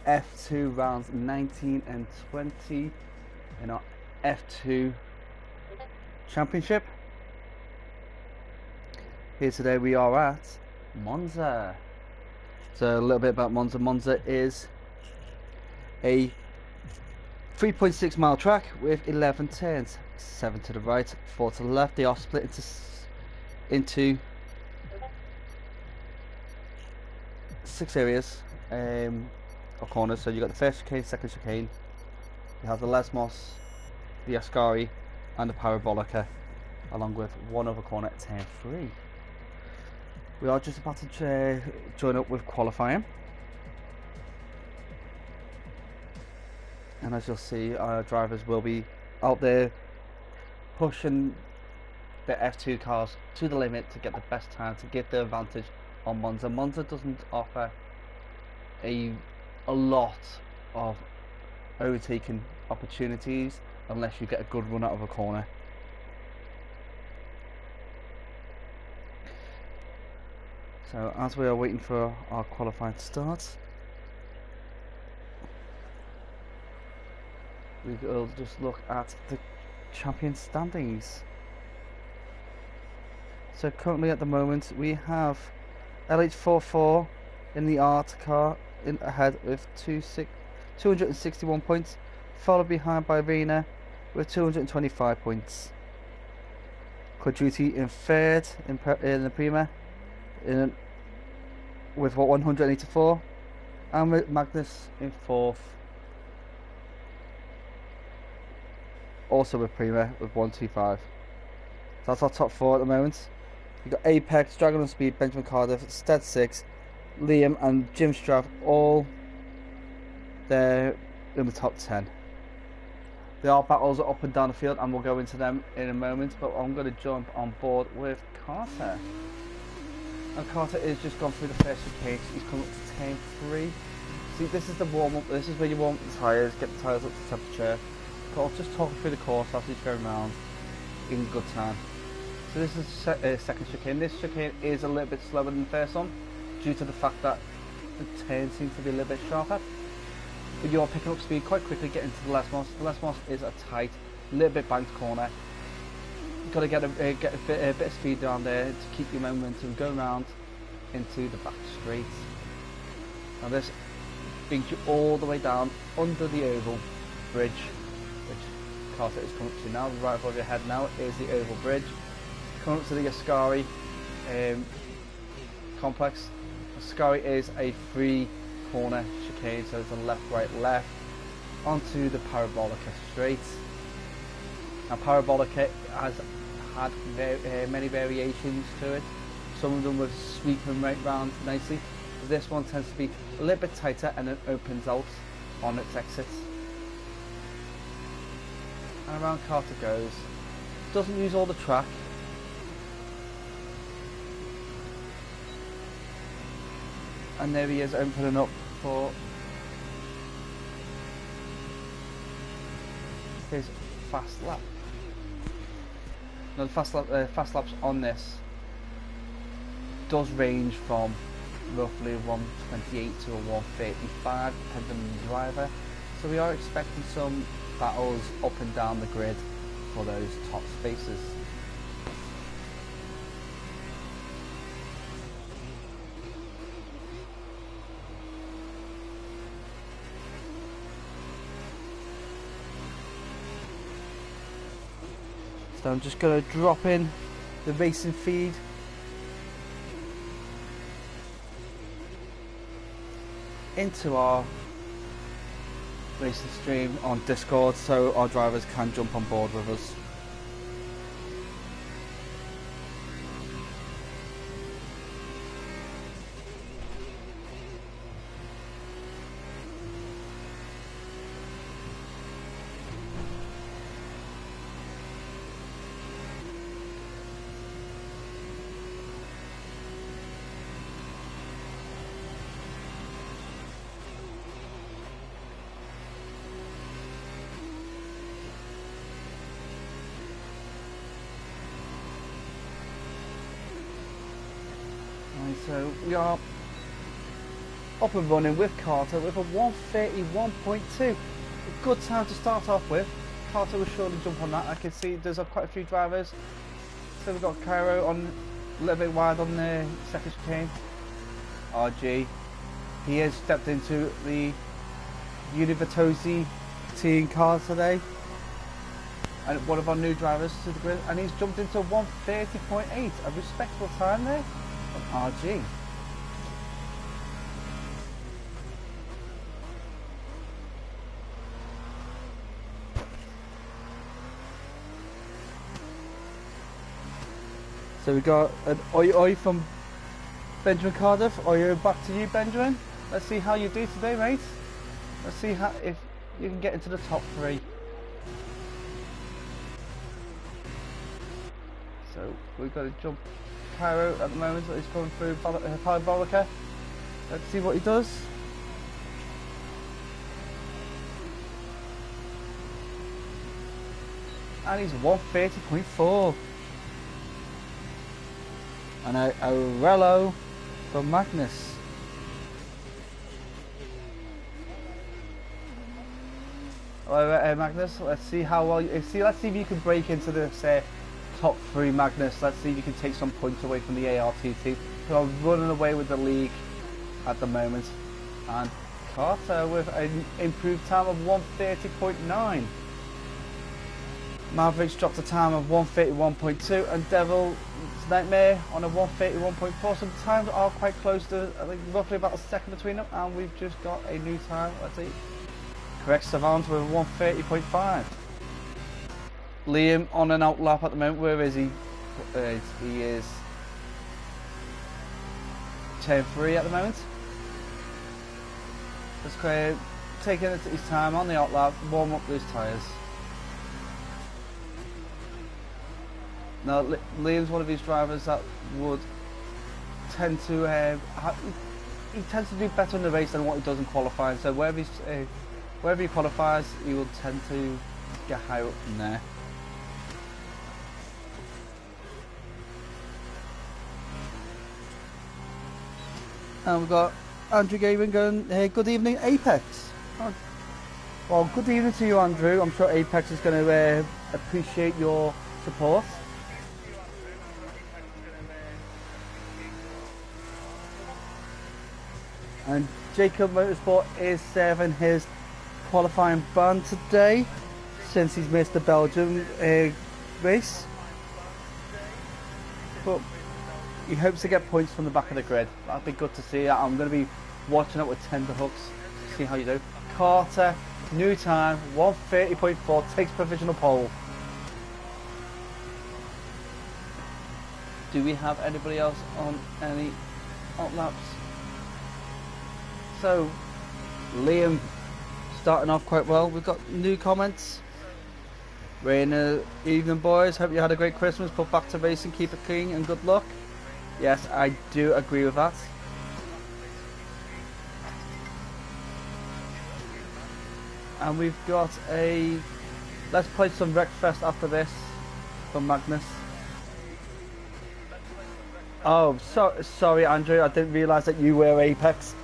F2 rounds 19 and 20 in our F2 championship. Here today we are at Monza. So a little bit about Monza. Monza is a 3.6 mile track with 11 turns, 7 to the right, 4 to the left. They are split into 6 areas of corners. So you got the first chicane, second chicane. You have the Lesmos, the Ascari, and the Parabolica, along with one other corner at turn 3. We are just about to join up with qualifying, and as you'll see, our drivers will be out there pushing the F2 cars to the limit to get the best time, to get the advantage on Monza. Monza doesn't offer a lot of overtaking opportunities unless you get a good run out of a corner. So as we are waiting for our qualifying to start, we will just look at the champion standings. So currently at the moment we have LH44 in the art car in ahead with 261 points, followed behind by Rayners with 225 points. Quadruti in third in the Prima with 184, and Magnus in fourth, also with Prima with 125. So that's our top 4 at the moment. You've got Apex, Dragon on Speed, Benjamin Cardiff, Stead 6, Liam and Jim Straff, all there in the top 10. There are battles up and down the field, and we'll go into them in a moment, but I'm going to jump on board with Carter. And Carter is just gone through the first chicane. He's come up to turn 3. See, this is the warm-up. This is where you warm up the tyres, get the tyres up to temperature. I'll just talk through the course as he's going around in good time. So this is second chicane. This chicane is a little bit slower than the first one, due to the fact that the turn seems to be a little bit sharper. But you're picking up speed quite quickly, getting to the Lesmos. The Lesmos is a tight, little bit banked corner. You've got to get a bit of speed down there to keep your momentum going around into the back straight. Now this brings you all the way down under the oval bridge, which Carter is coming up to now. Right above your head now is the oval bridge. Coming up to the Ascari complex. Ascari is a 3 corner chicane, so it's a left, right, left onto the Parabolica straight. Now Parabolica has had many variations to it. Some of them were sweeping right round nicely. This one tends to be a little bit tighter and it opens out on its exits. And around Carter goes. Doesn't use all the track. And there he is opening up for his fast lap. Now the fast laps on this does range from roughly 128 to a 135 depending on the driver. So we are expecting some battles up and down the grid for those top spaces. So I'm just going to drop in the racing feed into our racing stream on Discord so our drivers can jump on board with us. So we are up and running with Carter with a 1:31.2. A good time to start off with. Carter will surely jump on that. I can see there's quite a few drivers. So we've got Cairo on a little bit wide on the second chicane. RG. He has stepped into the Univitosi team car today. And one of our new drivers to the grid. And he's jumped into 1:30.8. A respectable time there from RG. So we got an oi from Benjamin Cardiff. Oi, back to you, Benjamin. Let's see how you do today, mate. Let's see how if you can get into the top 3. So we've got to jump Cairo at the moment. So he's coming through Parabolica. Let's see what he does. And he's 1:30.4. And a Rello from Magnus. Alright, Magnus, let's see how well let's see if you can break into the top 3, Magnus. Let's see if you can take some points away from the ART team who are running away with the league at the moment. And Carter with an improved time of 1:30.9. Mavericks dropped a time of 1:31.2, and Devil's Nightmare on a 1:31.4. Some times are quite close to, I think, roughly about a second between them, and we've just got a new time. Let's see. Correct Savant with 1:30.5. Liam on an out lap at the moment. Where is he? He is turn 3 at the moment. Just taking his time on the out lap, warm up those tyres. Now, Liam's one of these drivers that would tend to he tends to do better in the race than what he does in qualifying. So wherever he qualifies, he will tend to get higher up from there. And we've got Andrew Gavin going, hey, good evening, Apex. Oh, well, good evening to you, Andrew. I'm sure Apex is going to appreciate your support. And Jacob Motorsport is serving his qualifying ban today since he's missed the Belgium race. But he hopes to get points from the back of the grid. That'd be good to see. I'm going to be watching it with tender hooks to see how you do. Carter, new time, 1:30.4, takes provisional pole. Do we have anybody else on any hot laps? So, Liam starting off quite well. We've got new comments. Rayners, evening boys, hope you had a great Christmas. Put back to racing, keep it clean and good luck. Yes, I do agree with that. And we've got a let's play some Wreckfest after this from Magnus. Oh, sorry Andrew, I didn't realise that you were Apex.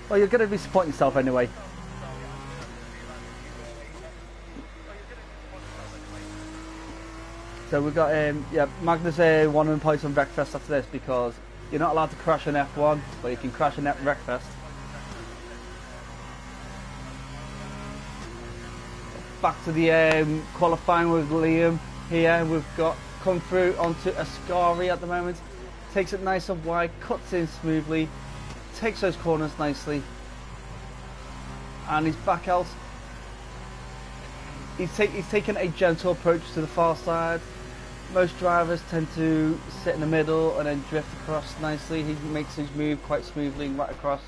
Well, you're going to be supporting yourself anyway. So we've got yeah, Magnus wanting to play some Wreckfest after this because you're not allowed to crash an F1, but you can crash an Wreckfest. Back Back to the qualifying with Liam here. We've got come through onto Ascari at the moment. Takes it nice and wide, cuts in smoothly, takes those corners nicely, and he's back out. He's taken a gentle approach to the far side. Most drivers tend to sit in the middle and then drift across nicely. He makes his move quite smoothly right across,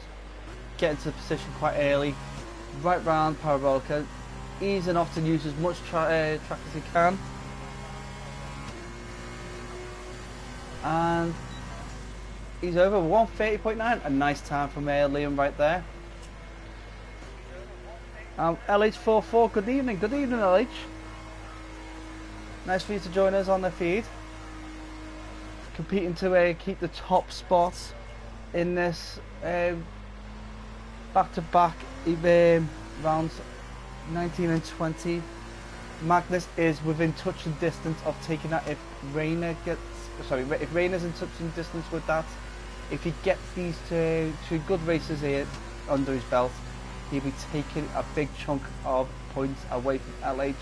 get into position quite early, right round Parabolica, easing off to use as much track as he can. And he's over 1:30.9, a nice time from Liam right there. LH44, good evening LH. Nice for you to join us on the feed. Competing to keep the top spot in this back-to-back rounds 19 and 20. Magnus is within touching distance of taking that if if Rayners in touching distance with that. If he gets these two good races here under his belt, he'll be taking a big chunk of points away from LH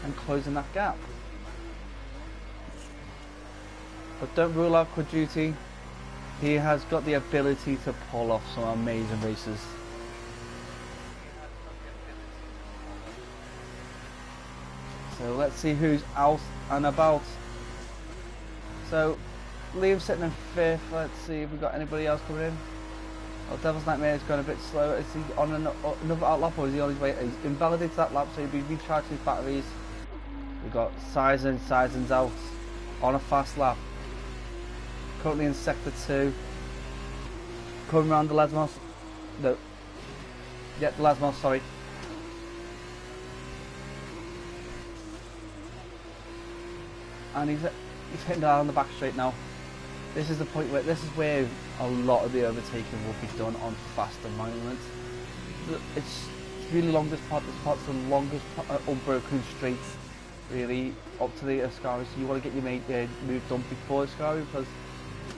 and closing that gap. But don't rule out Quadruti. He has got the ability to pull off some amazing races. So let's see who's out and about. So Liam's sitting in 5th. Let's see if we've got anybody else coming in. Well, Devil's Nightmare is going a bit slow. Is he on another out lap, or is he on his way? He's invalidated that lap, so he'll be recharging his batteries. We've got Sizen. Sizen's out on a fast lap. Currently in sector 2. Coming around the Lesmos. No. Yeah, the Lesmos, sorry. And he's hitting down on the back straight now. This is the point where this is where a lot of the overtaking will be done on fast environments. It's really long. This part's the longest unbroken straight, really, up to the Ascari. So you want to get your move done before Ascari, because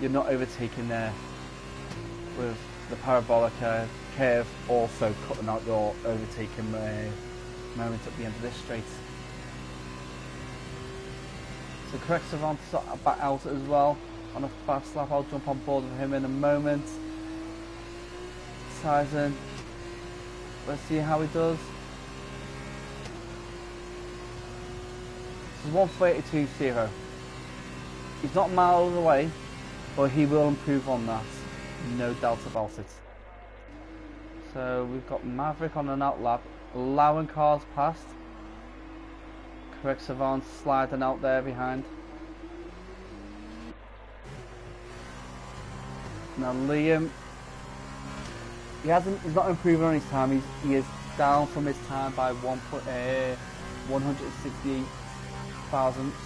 you're not overtaking there with the parabolic curve also cutting out your overtaking moment at the end of this straight. So correct Savant back out as well on a fast lap. I'll jump on board with him in a moment. Sizen, let's see how he does. This is 132.0. He's not miles away, but he will improve on that, no doubt about it. So we've got Maverick on an out lap, allowing cars past. Correct Savant sliding out there behind. Now Liam, he's not improving on his time. He is down from his time by 168 thousandths.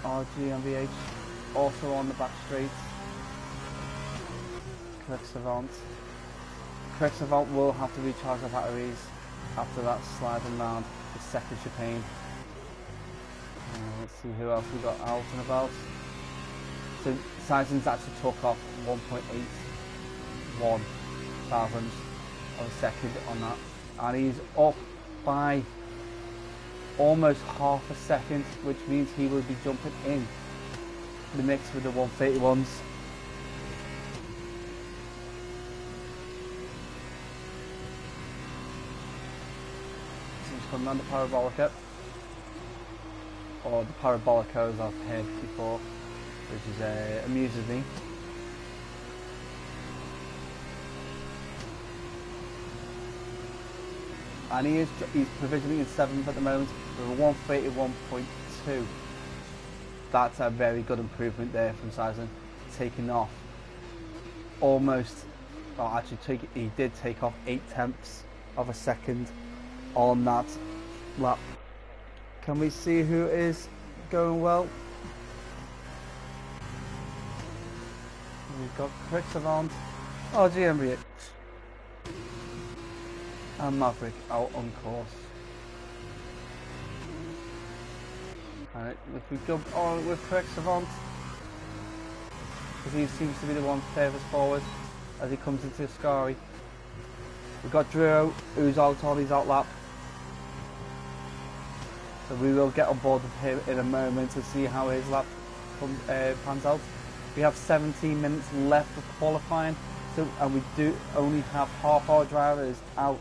RG and VH also on the back straight. Correct Savant. Correct Savant will have to recharge the batteries after that sliding round the second chicane. Let's see who else we got out and about. So Sizen's actually took off 1.81 thousandths of a second on that, and he's up by almost half a second, which means he will be jumping in the mix with the 131s. Coming around the Parabolica, or the Parabolicos I've heard before, which is amuses me. And he's provisionally in 7th at the moment with a 131.2. That's a very good improvement there from Sizen, taking off almost, well actually he did take off 0.8 of a second on that lap. Can we see who is going well? We've got Quick Savant, GMB, and Maverick out on course. Alright, if we jump on with Quick Savant, because he seems to be the one furthest forward as he comes into Ascari. We've got Drew, who's out on his out lap. So we will get on board with him in a moment to see how his lap pans out. We have 17 minutes left of qualifying, so and we do only have half our drivers out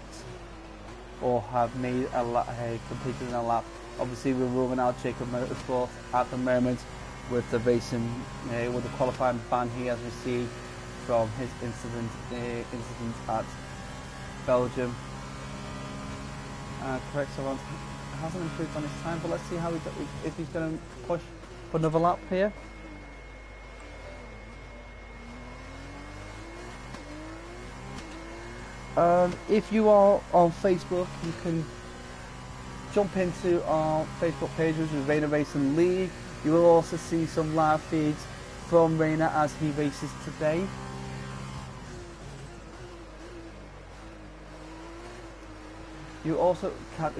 or have made a lap, completed a lap. Obviously we're ruling out Jacob Motorsport at the moment with the racing, with the qualifying ban he has received from his incident at Belgium. Correct, so hasn't improved on his time, but let's see how if he's going to push for another lap here. If you are on Facebook, you can jump into our Facebook page, which is Rayners Racing League. You will also see some live feeds from Rayner as he races today. You also can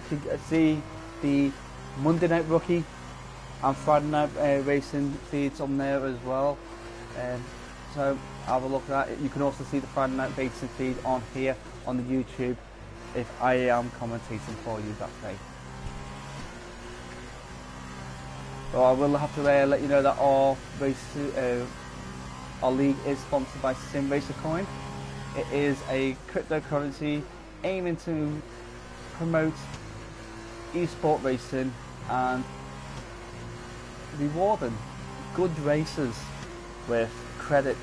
see the Monday night rookie and Friday night racing feeds on there as well. So have a look at it. You can also see the Friday night racing feed on here on the YouTube if I am commentating for you that day. So I will have to let you know that our league is sponsored by Sim Racer Coin. It is a cryptocurrency aiming to promote esport racing and rewarding good racers with credits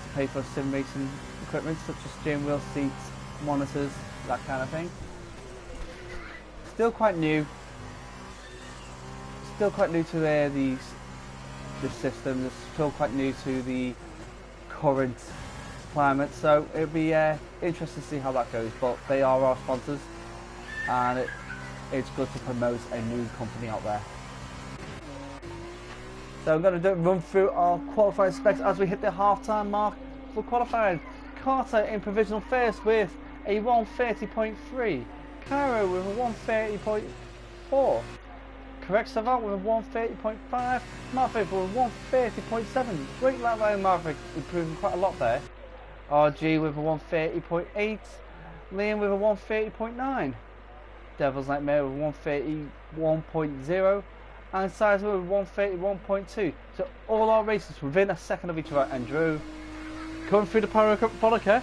to pay for sim racing equipment such as steering wheel seats, monitors, that kind of thing. Still quite new to the system. It's still quite new to the current climate, so it'll be interesting to see how that goes. But they are our sponsors, and it's good to promote a new company out there. So I'm going to run through our qualifying specs as we hit the half-time mark for qualifying. Carter in provisional first with a 130.3. Cairo with a 130.4. Correct Savant with a 130.5. Maverick with a 130.7. Great lap by Maverick, improving quite a lot there. RG with a 130.8. Liam with a 130.9. Devil's Nightmare with 131.0. And Sizer with 131.2. So all our races within a second of each other. And Drew coming through the Parabolica.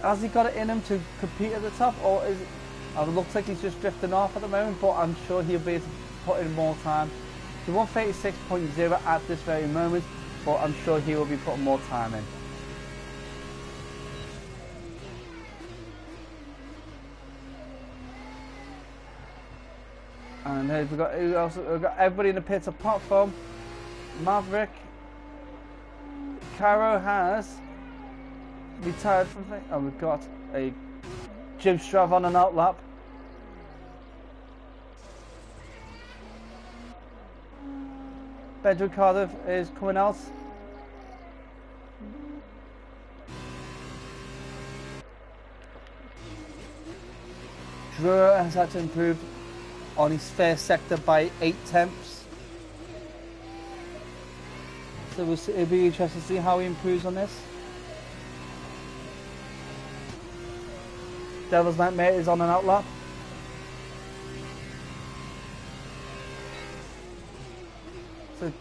Has he got it in him to compete at the top, or is it? It looks like he's just drifting off at the moment, but I'm sure he'll be able to put in more time. He's 136.0 at this very moment, but I'm sure he will be putting more time in. And we've got everybody in the pits apart from Maverick. Caro has retired from thing, and we've got a Jim Strav on an outlap. Benjamin Cardiff is coming out. Drew has had to improve on his first sector by 8 tenths. So it'll be interesting to see how he improves on this. Devil's Nightmare is on an outlap. So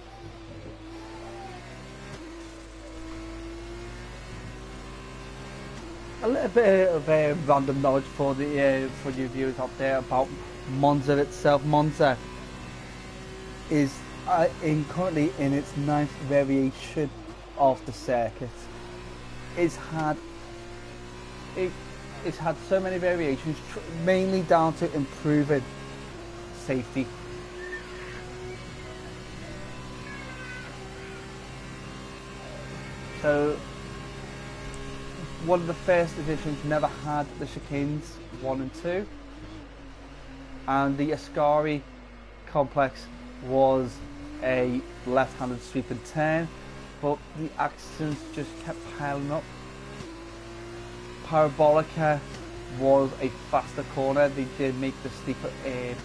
a little bit of random knowledge for the for you viewers out there about Monza itself. Monza is currently in its 9th variation of the circuit. It's had so many variations, mainly down to improving safety. So one of the first editions never had the chicanes 1 and 2, and the Ascari complex was a left-handed sweep and turn, but the accidents just kept piling up. Parabolica was a faster corner. They did make the steeper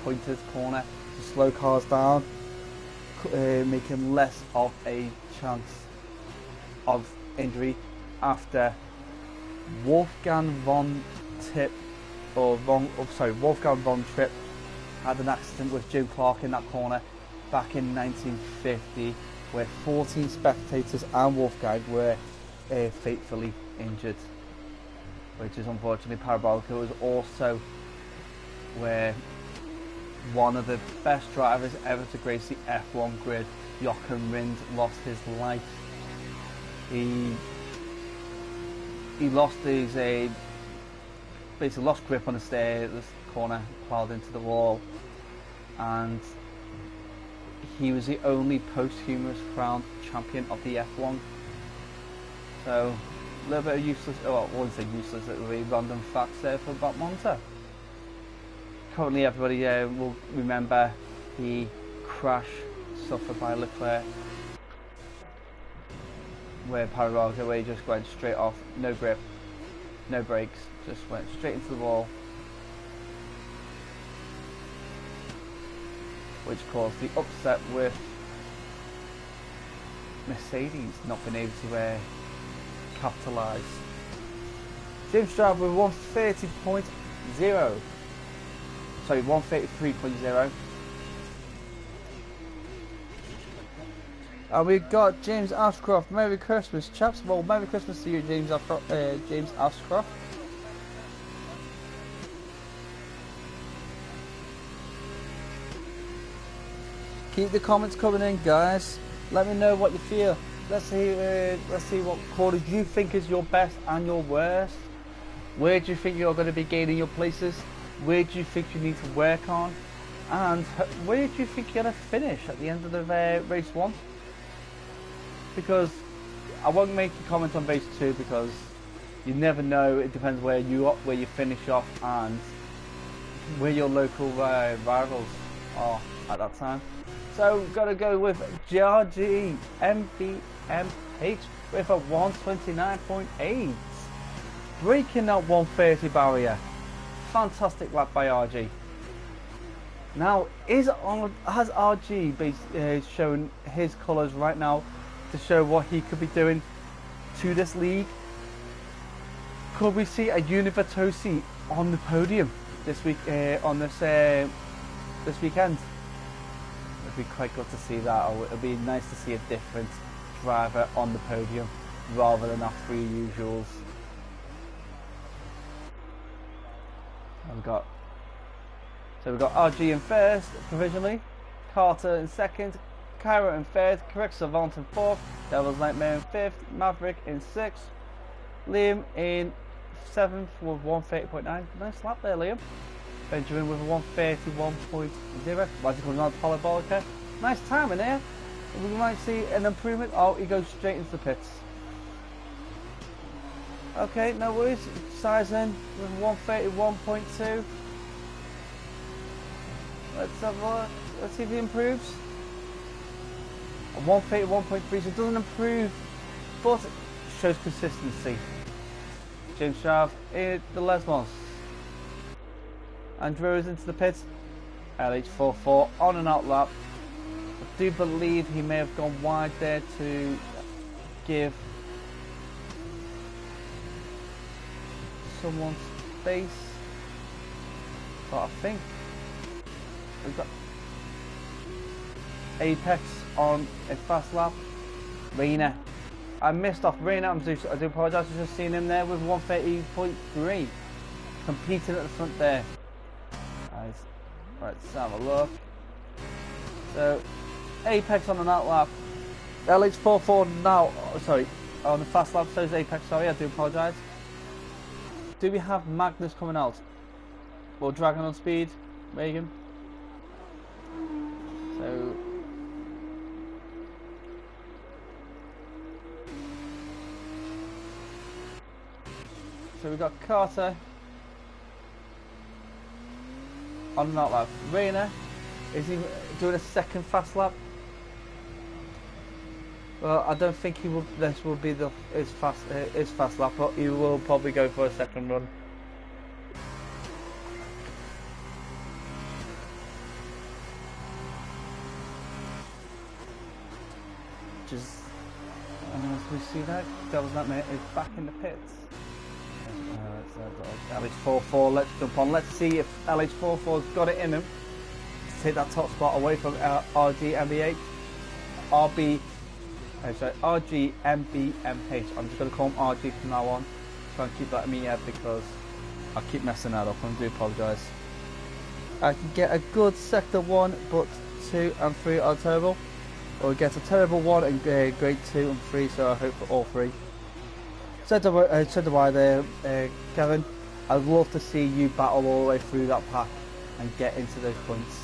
pointed corner to slow cars down, making less of a chance of injury after Wolfgang von Tripp had an accident with Jim Clark in that corner back in 1950, where 14 spectators and Wolfgang were fatally injured, which is unfortunately. Parabolica was also where one of the best drivers ever to grace the F1 grid, Jochen Rindt, lost his life. He lost his basically lost grip on the stair, this corner, plowed into the wall, and he was the only posthumous crowned champion of the F1. So a little bit of useless, well, I wouldn't say useless, it would be random facts there for about Monza. Currently everybody will remember the crash suffered by Leclerc where Paragoga, where he just went straight off, no grip, no brakes, just went straight into the wall, which caused the upset with Mercedes not being able to capitalise. Jim Stroud with 130.0, sorry, 133.0. And we've got James Ashcroft. Merry Christmas, chaps. Well, Merry Christmas to you, James Ashcroft. Keep the comments coming in, guys. Let me know what you feel. Let's see what quarters you think is your best and your worst. Where do you think you're going to be gaining your places? Where do you think you need to work on? And where do you think you're going to finish at the end of the race 1? Because I won't make a comment on race 2 because you never know. It depends where you finish off and where your local rivals are at that time. So we've got to go with GRG MBMH with a 129.8, breaking that 130 barrier. Fantastic lap by RG. Now, has RG shown his colours right now to show what he could be doing to this league? Could we see a Univertosi on the podium this week on this weekend? It'd be quite good to see that. Or it'd be nice to see a different driver on the podium rather than our three usuals. We've got RG in first provisionally, Carter in second, Cairo in third, Correct Savant in fourth, Devil's Nightmare in fifth, Maverick in sixth, Liam in seventh with 130.9. Nice lap there, Liam. Benjamin with a 131.0. Magical non-parabolica. Nice time in there. We might see an improvement. Oh, he goes straight into the pits. Okay, no worries. Sizen with 131.2. Let's have a look. Let's see if he improves. 131.3, so it doesn't improve, but it shows consistency. James Sharp in the Lesmos. Andrews into the pits. LH44 on and out lap. I do believe he may have gone wide there to give someone space, but I think we've got Apex on a fast lap. Rayner, I missed off Rayner. I do apologise for just seeing him there with 130.3, competing at the front there. Nice. Right, let's have a look. So Apex on an out lap. LH44 now. Sorry, on the fast lap. So is Apex. Sorry, I do apologise. Do we have Magnus coming out? Or Dragon on speed? Reagan. So we've got Carter on an out lap. Rayner, is he doing a second fast lap? Well, I don't think he will. This will be his fast lap, but he will probably go for a second run. Just, and as we see that, Devil's Nightmare is back in the pits. LH44, let's jump on. Let's see if LH44's got it in him to take that top spot away from RGMBH. RGMBMH. I'm just going to call him RG from now on. Try and keep that in my head because I keep messing that up. I do apologise. I can get a good sector 1, but 2 and 3 are terrible. Or get a terrible 1 and grade 2 and 3, so I hope for all 3. Said the why there, Kevin. I'd love to see you battle all the way through that pack and get into those points.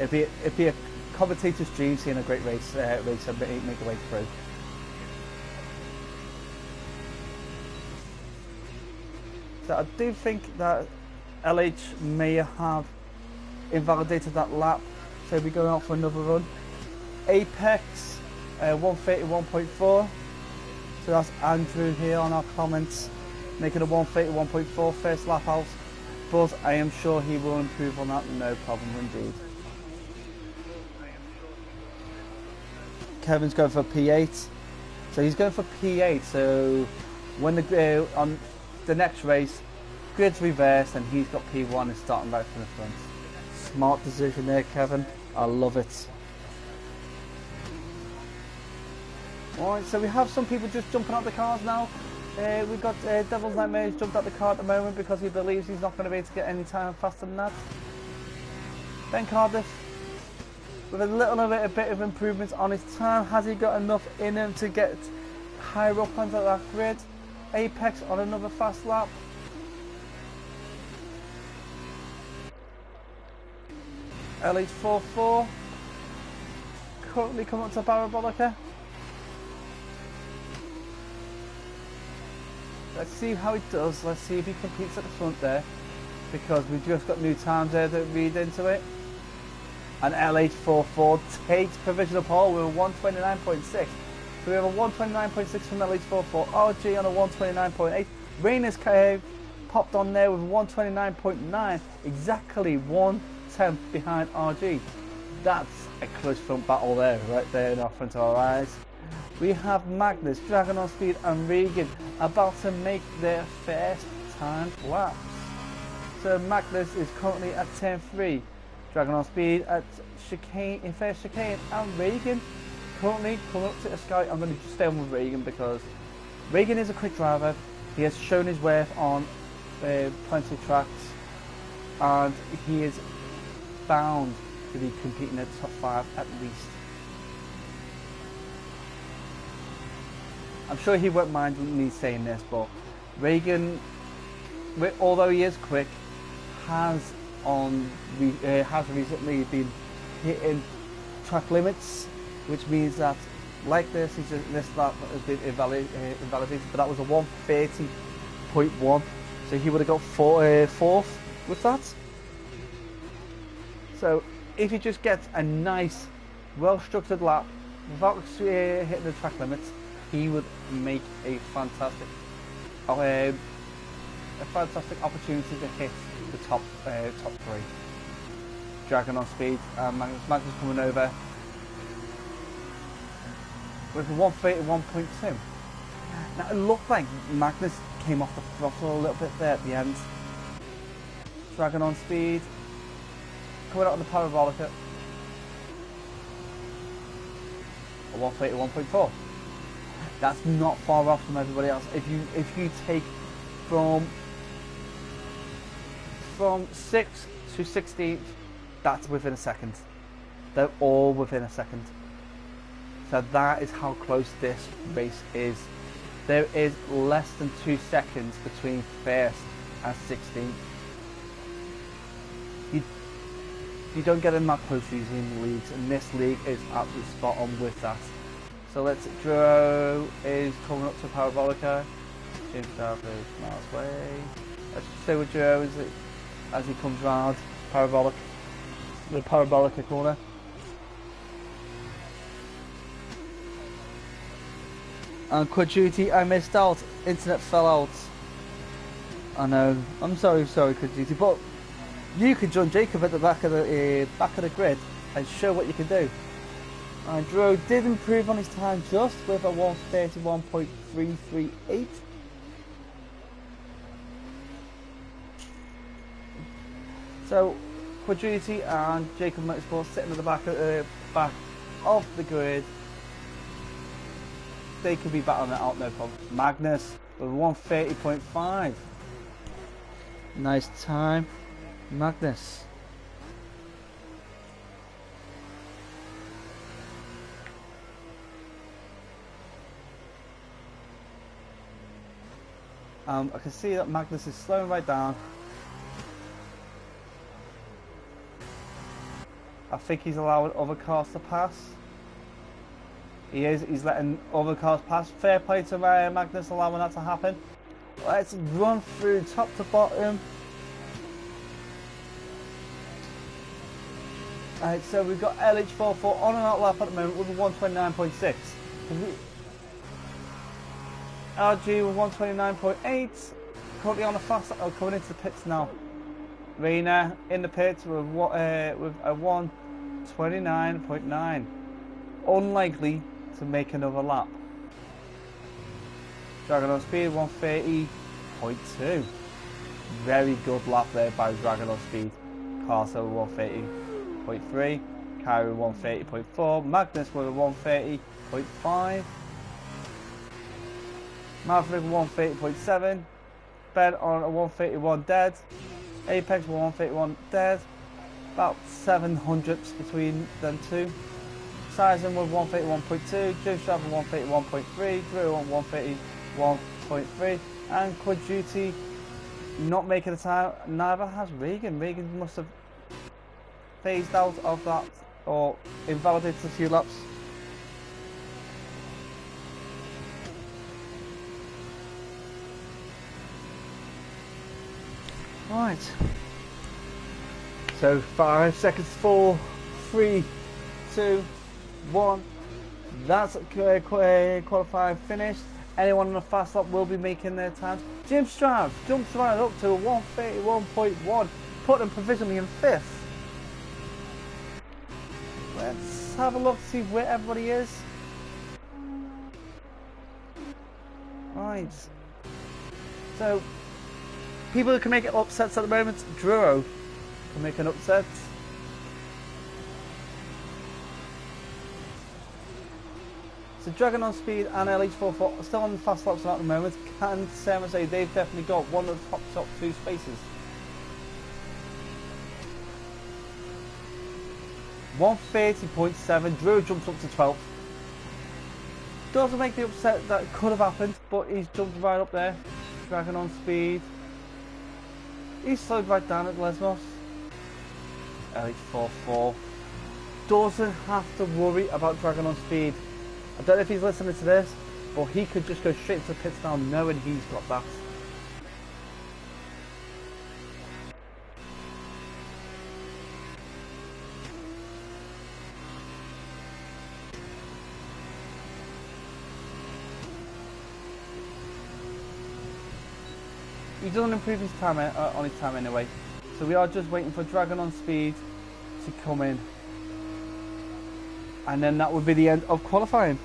It'd be a commentator's dream seeing a great race and make a way through. So I do think that LH may have invalidated that lap, so we're going out for another run. Apex 131.4. So that's Andrew here on our comments, making a 131.4 first lap out. But I am sure he will improve on that, no problem indeed. Kevin's going for P8. So he's going for P8, so when the on the next race, grid's reversed and he's got P1 and starting right from the front. Smart decision there, Kevin. I love it. Alright, so we have some people just jumping out the cars now. We've got Devil's Nightmares jumped out the car at the moment because he believes he's not going to be able to get any time faster than that. Ben Cardiff, with a bit of improvements on his time, has he got enough in him to get higher up onto that grid? Apex on another fast lap. LH44 currently coming up to Parabolica. Let's see how he does. Let's see if he competes at the front there, because we've just got new times there that read into it. And LH44 takes provisional pole with a 129.6. So we have a 129.6 from LH44, RG on a 129.8. Rayners popped on there with a 129.9, exactly 1/10 behind RG. That's a close front battle there, right there in our front of our eyes. We have Magnus, Dragon on Speed and Regan about to make their first time laps. So Magnus is currently at 10.3, Dragon on Speed at chicane, in first chicane, and Regan currently coming up to the sky. I'm going to just stay on with Regan because Regan is a quick driver. He has shown his worth on plenty of tracks and he is bound to be competing at the top 5 at least. I'm sure he won't mind me saying this, but Regan, although he is quick, has recently been hitting track limits, which means that, like this lap has been invalidated, but that was a 130.1, so he would have got fourth with that. So if he just gets a nice, well-structured lap without hitting the track limits, he would make a fantastic opportunity to hit the top 3. Dragon on Speed, Magnus coming over with a 131.2. Now it looked like Magnus came off the throttle a little bit there at the end. Dragon on Speed coming out on the Parabolica, a 131.4. That's not far off from everybody else. If you take from 6th to 16th, that's within a second. They're all within a second. So that is how close this race is. There is less than 2 seconds between 1st and 16th. You don't get in that close usually in the leagues, and this league is absolutely spot on with that. So let's Joe is coming up to Parabolica. James Staff is miles away. Let's stay with Joe as he comes round the Parabolica corner. And Quad Duty, I missed out. Internet fell out. I know. I'm sorry, Quad Duty, but you can join Jacob at the back of the grid and show what you can do. And Drew did improve on his time just with a 131.338. So Quadriti and Jacob Motorsport sitting at the back of the grid. They could be battling it out, no problem. Magnus with 130.5. Nice time, Magnus. I can see that Magnus is slowing right down. I think he's allowing other cars to pass. He is, he's letting other cars pass. Fair play to Magnus allowing that to happen. Let's run through top to bottom. So we've got LH44 on and out lap at the moment with a 129.6. RG with 129.8. Currently on a fast lap, coming into the pits now. Rayner in the pits with a 129.9. Unlikely to make another lap. Dragon on speed 130.2. Very good lap there by Dragon on speed. Carso 130.3. Kyrie 130.4. Magnus with a 130.5. Maverick 130.7. Ben on a 131 dead. Apex 131 dead. About 700ths between them two. Sizen with 131.2. Joestrap with 131.3. Drew on 131.3. And Quad Duty not making the time. Neither has Reagan. Reagan must have phased out of that or invalidated a few laps. Right. So 5 seconds, 4, 3, 2, 1. That's qualifying finished. Anyone on the fast lap will be making their times. Jim Strav jumps right up to 131.1, put them provisionally in 5th. Let's have a look to see where everybody is. Right. So, people who can make it upsets at the moment, Druro can make an upset. So Dragon on speed and LH44 are still on the fast laps at the moment. Can Sarah say they've definitely got one of the top 2 spaces. 130.7. Drew jumps up to 12th. Doesn't make the upset that could have happened, but he's jumped right up there. Dragon on speed. He's slowed right down at Lesmos. LH44 doesn't have to worry about Dragon on speed. I don't know if he's listening to this, but he could just go straight to the pits now knowing he's got that. He doesn't improve his time on his time anyway, so we are just waiting for Dragon on speed to come in, and then that would be the end of qualifying.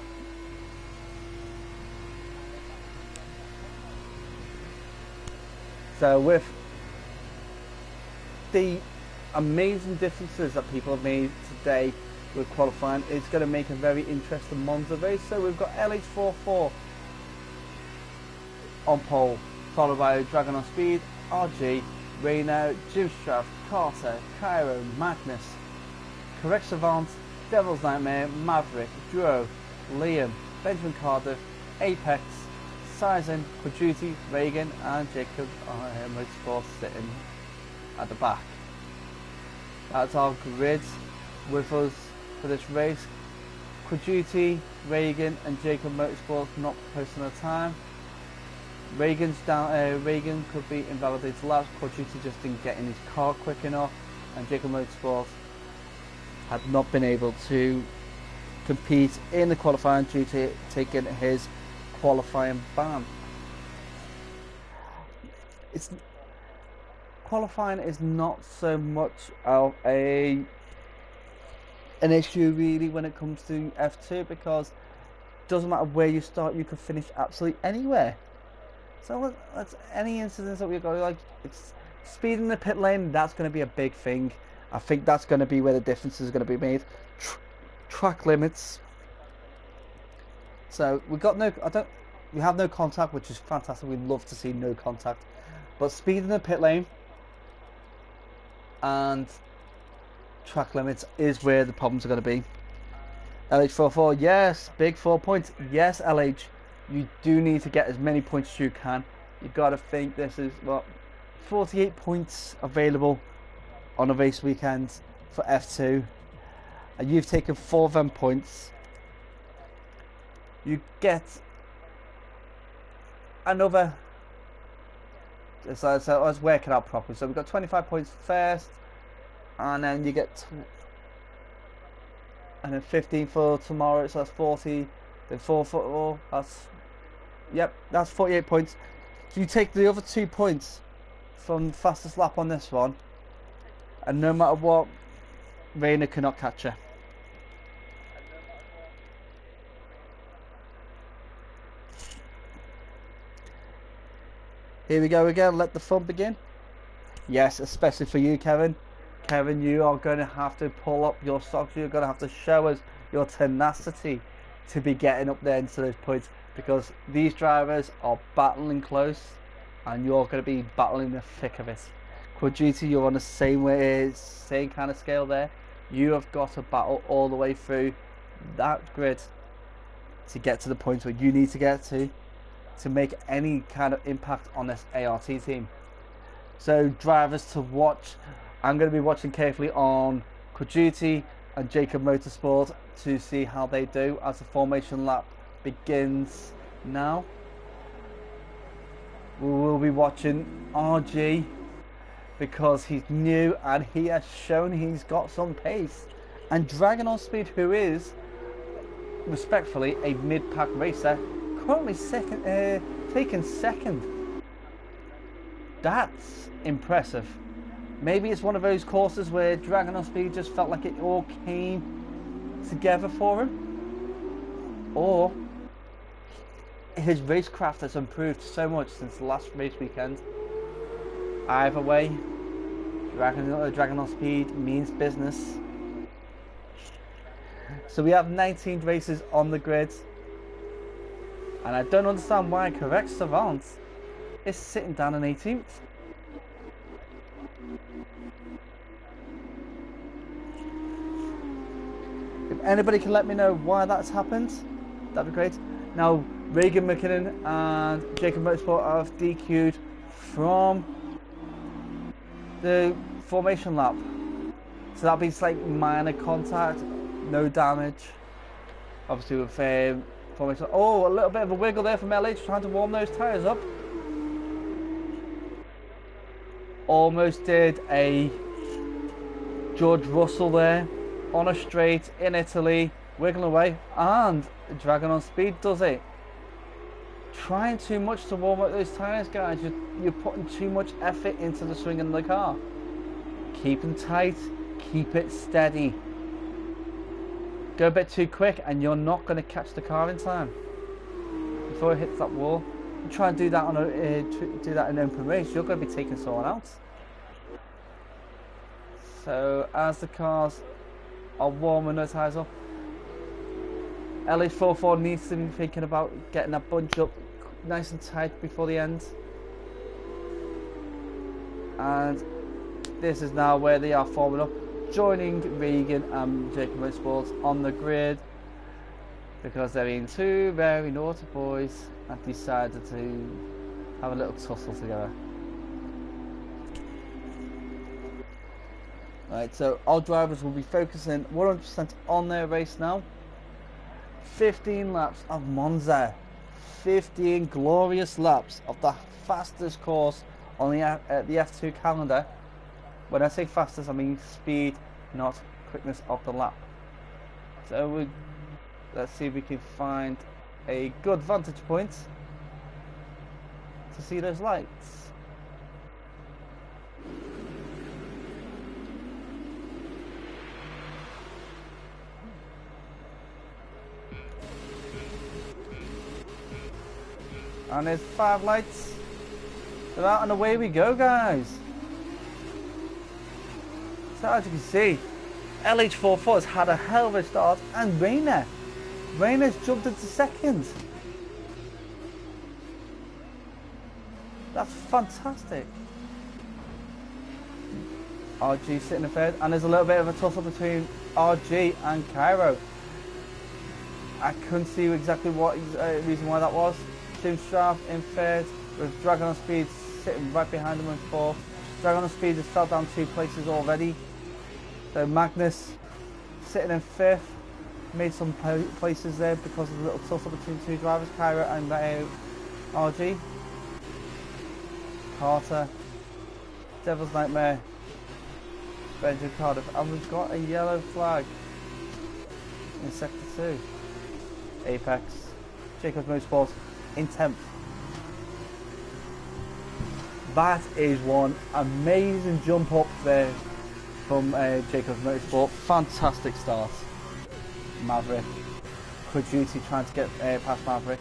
So with the amazing differences that people have made today with qualifying, it's going to make a very interesting Monza race. So we've got LH44 on pole, followed by Dragon on speed, RG, Rayner, Jim Straff, Carter, Cairo, Magnus, Correct Savant, Devil's Nightmare, Maverick, Duo, Liam, Benjamin Cardiff, Apex, Sizen, Quadruti, Reagan and Jacob Motorsports sitting at the back. That's our grid with us for this race. Quadruti, Reagan and Jacob Motorsports not posting a time. Reagan's down. Reagan could be invalidated laps. Quadruti just didn't get in his car quick enough, and Jacob Motorsports had not been able to compete in the qualifying due to taking his qualifying ban. Qualifying is not so much of an issue really when it comes to F2, because it doesn't matter where you start, you can finish absolutely anywhere. So that's any incidents that we've got, like it's speed in the pit lane. That's going to be a big thing. I think that's going to be where the difference is going to be made. Track limits. So we have no contact, which is fantastic. We'd love to see no contact, but speed in the pit lane and track limits is where the problems are going to be. LH44, yes, big 4 points. Yes, LH, you do need to get as many points as you can. You've got to think this is what 48 points available on a race weekend for F2, and you've taken 4 of them points. You get another. So let's work it out properly. So we've got 25 points first, and then you get and then 15 for tomorrow, so that's 40. Then 4 for that's, yep, that's 48 points. So you take the other 2 points from fastest lap on this one, and no matter what, Rayner cannot catch her. Here we go again, let the fun begin. Yes, especially for you, Kevin. Kevin, you are going to have to pull up your socks. You're going to have to show us your tenacity to be getting up there into those points, because these drivers are battling close and you're going to be battling the thick of it. Quadriti, you're on the same kind of scale there. You have got to battle all the way through that grid to get to the points where you need to get to make any kind of impact on this ART team. So drivers to watch, I'm going to be watching carefully on Quadriti and Jacob Motorsport to see how they do as the formation lap begins now. We will be watching RG because he's new and he has shown he's got some pace. And Dragon on Speed, who is respectfully a mid-pack racer, currently taken second. That's impressive. Maybe it's one of those courses where Dragon on Speed just felt like it all came together for him, or his racecraft has improved so much since the last race weekend. Either way, Dragon on Speed means business. So we have 19 races on the grid, and I don't understand why Correct Savant is sitting down in 18th. If anybody can let me know why that's happened, that'd be great. Now, Regan McKinnon and Jacob Motorsport have DQ'd from the formation lap. So that means like minor contact, no damage. Obviously with formation. Oh, a little bit of a wiggle there from LH trying to warm those tyres up. Almost did a George Russell there on a straight in Italy, wiggling away, and Dragon on Speed does it. Trying too much to warm up those tyres, guys. You're putting too much effort into the swing in the car. Keep them tight, keep it steady. Go a bit too quick and you're not going to catch the car in time before it hits that wall. You try and do that do that in an open race, you're going to be taking someone out. So as the cars are warming those tyres up, LH44 needs to be thinking about getting that bunch up nice and tight before the end. And this is now where they are forming up, joining Regan and Jacob Motorsports on the grid, because they're being two very naughty boys and decided to have a little tussle together. Right, so our drivers will be focusing 100% on their race now. 15 laps of Monza, 15 glorious laps of the fastest course on the F2 calendar. When I say fastest, I mean speed, not quickness of the lap. So let's see if we can find a good vantage point to see those lights. And there's 5 lights. They're out and away we go, guys. So as you can see, LH44 has had a hell of a start, and Rayners jumped into second. That's fantastic. RG sitting in third, and there's a little bit of a tussle between RG and Cairo. I couldn't see exactly what reason why that was. Jim Straff in third, with Dragon on Speed sitting right behind him in fourth. Dragon on Speed has fell down 2 places already. So Magnus sitting in fifth, made some places there because of the little tussle between 2 drivers, Cairo and RG. Carter, Devil's Nightmare, Benjamin Cardiff, and we've got a yellow flag. in sector 2. Apex, Jacobs Motorsport in 10th. That is one amazing jump up there from Jacobs Motorsport. Fantastic start. Maverick. Good duty trying to get past Maverick.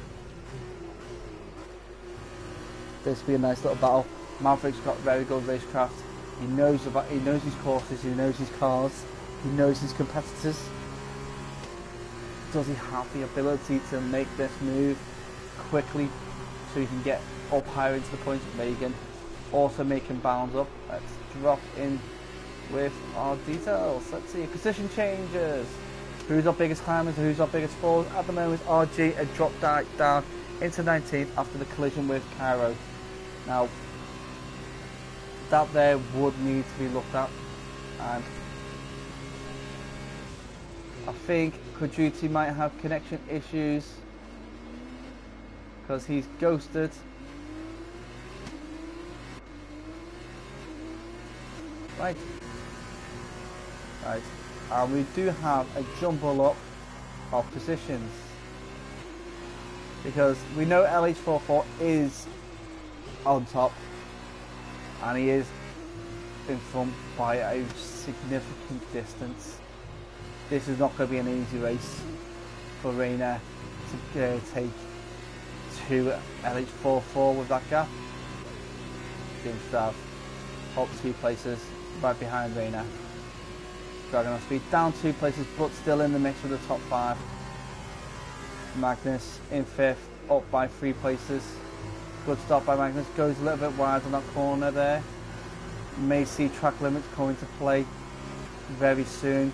This will be a nice little battle. Maverick's got very good racecraft. He knows his courses, he knows his cars, he knows his competitors. Does he have the ability to make this move quickly so he can get up higher into the points? Reagan also making bounds up. Let's drop in with our details. Let's see, position changes. Who's our biggest climbers and who's our biggest falls? At the moment, RG had dropped down into 19th after the collision with Cairo. Now, that there would need to be looked at, and I think Kojuti might have connection issues because he's ghosted. Right. And we do have a jumble up of positions because we know LH44 is on top and he is in front by a significant distance. This is not going to be an easy race for Rayner to take to LH44 with that gap. Jim Strav up 2 places right behind Rayner. Dragging on speed down 2 places but still in the mix with the top 5. Magnus in 5th, up by 3 places. Good stop by Magnus, goes a little bit wide on that corner there. May see track limits come into play very soon.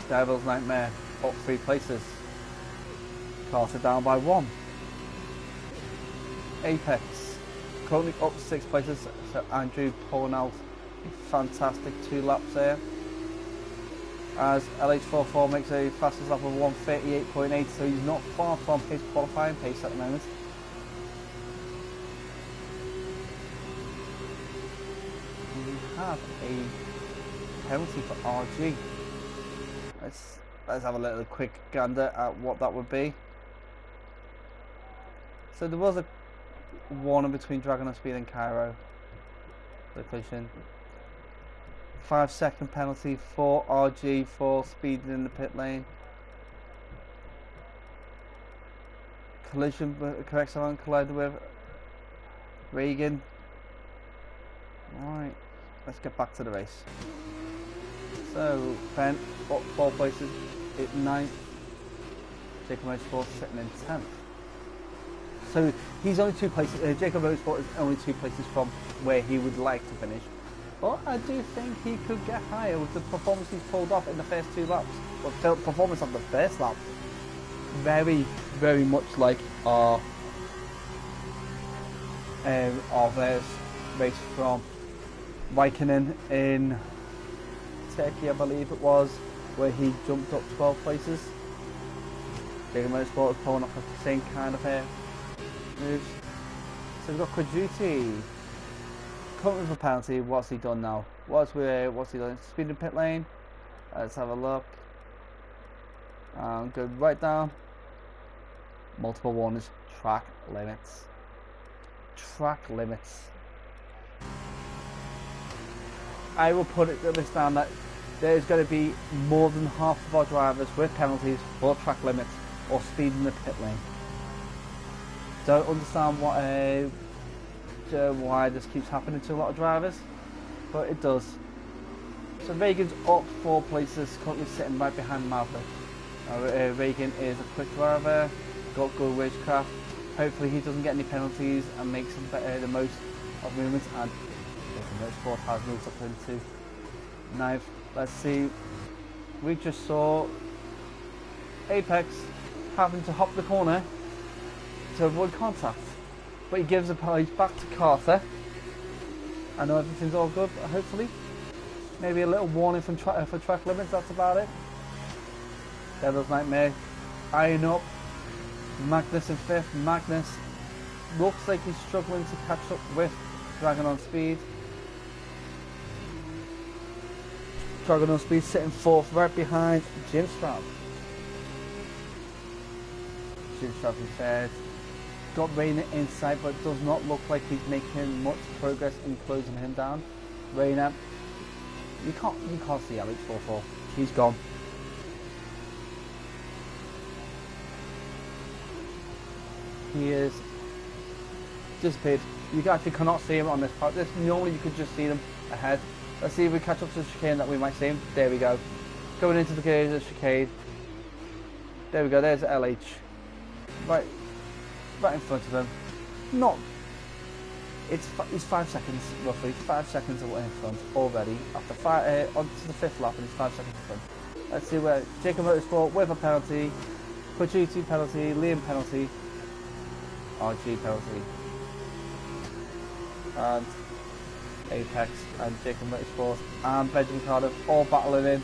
Devil's Nightmare up 3 places. Carter down by 1. Apex currently up 6 places, so Andrew pulling out a fantastic 2 laps there. As LH44 makes a fastest lap of 1:38.8, so he's not far from his qualifying pace at the moment. And we have a penalty for RG. Let's have a little quick gander at what that would be. So there was a warning between Dragon on Speed and Cairo. The collision. 5-second penalty for RG for speeding in the pit lane. Collision, correct someone collided with Reagan. Alright, let's get back to the race. So, Ben up 4 places at 9th. Jacob Motorsport sitting in 10th. So he's only 2 places, Jacob Motorsport is only 2 places from where he would like to finish. But I do think he could get higher with the performance he's pulled off in the first 2 laps. Well, performance on the first lap. Very, very much like our race from Raikkonen in Turkey, I believe it was, where he jumped up 12 places. Jacob Motorsport is pulling off the same kind of moves. So we've got Kojuti. Coming for penalty. What's he done now? What's he done? Speed in pit lane. Let's have a look. Go right down. Multiple warnings. Track limits. Track limits. I will put this down that there is going to be more than half of our drivers with penalties for track limits or speed in the pit lane. Don't understand why this keeps happening to a lot of drivers, but it does. So Reagan's up 4 places, currently sitting right behind Maverick. Reagan is a quick driver, got good racecraft. Hopefully he doesn't get any penalties and makes the most of movements, and the motorsport has moved up into 9th. Let's see, we just saw Apex having to hop the corner to avoid contact, but he gives a page back to Carter. I know everything's all good, but hopefully maybe a little warning for track limits, that's about it. Devil's Nightmare eyeing up Magnus in 5th. Magnus looks like he's struggling to catch up with Dragon on Speed. Dragon on Speed sitting fourth, right behind Jim Stroud. Jim Stroud in third. Got Rayner in sight, but does not look like he's making much progress in closing him down. Rayner, you can't see Alex 4-4. He's gone. He is disappeared. You actually cannot see him on this part. Normally you could just see them ahead. Let's see if we catch up to the chicane that we might see him. There we go. Going into the chicane. There we go. There's LH. Right in front of him. Not. It's 5 seconds roughly. 5 seconds away in front already. After onto the 5th lap, and he's 5 seconds in front. Let's see where Jacob Motorsport with a penalty, Pachuti penalty, Liam penalty, RG penalty, and Apex and Jacob Motorsport and Benjamin Cardiff all battling in.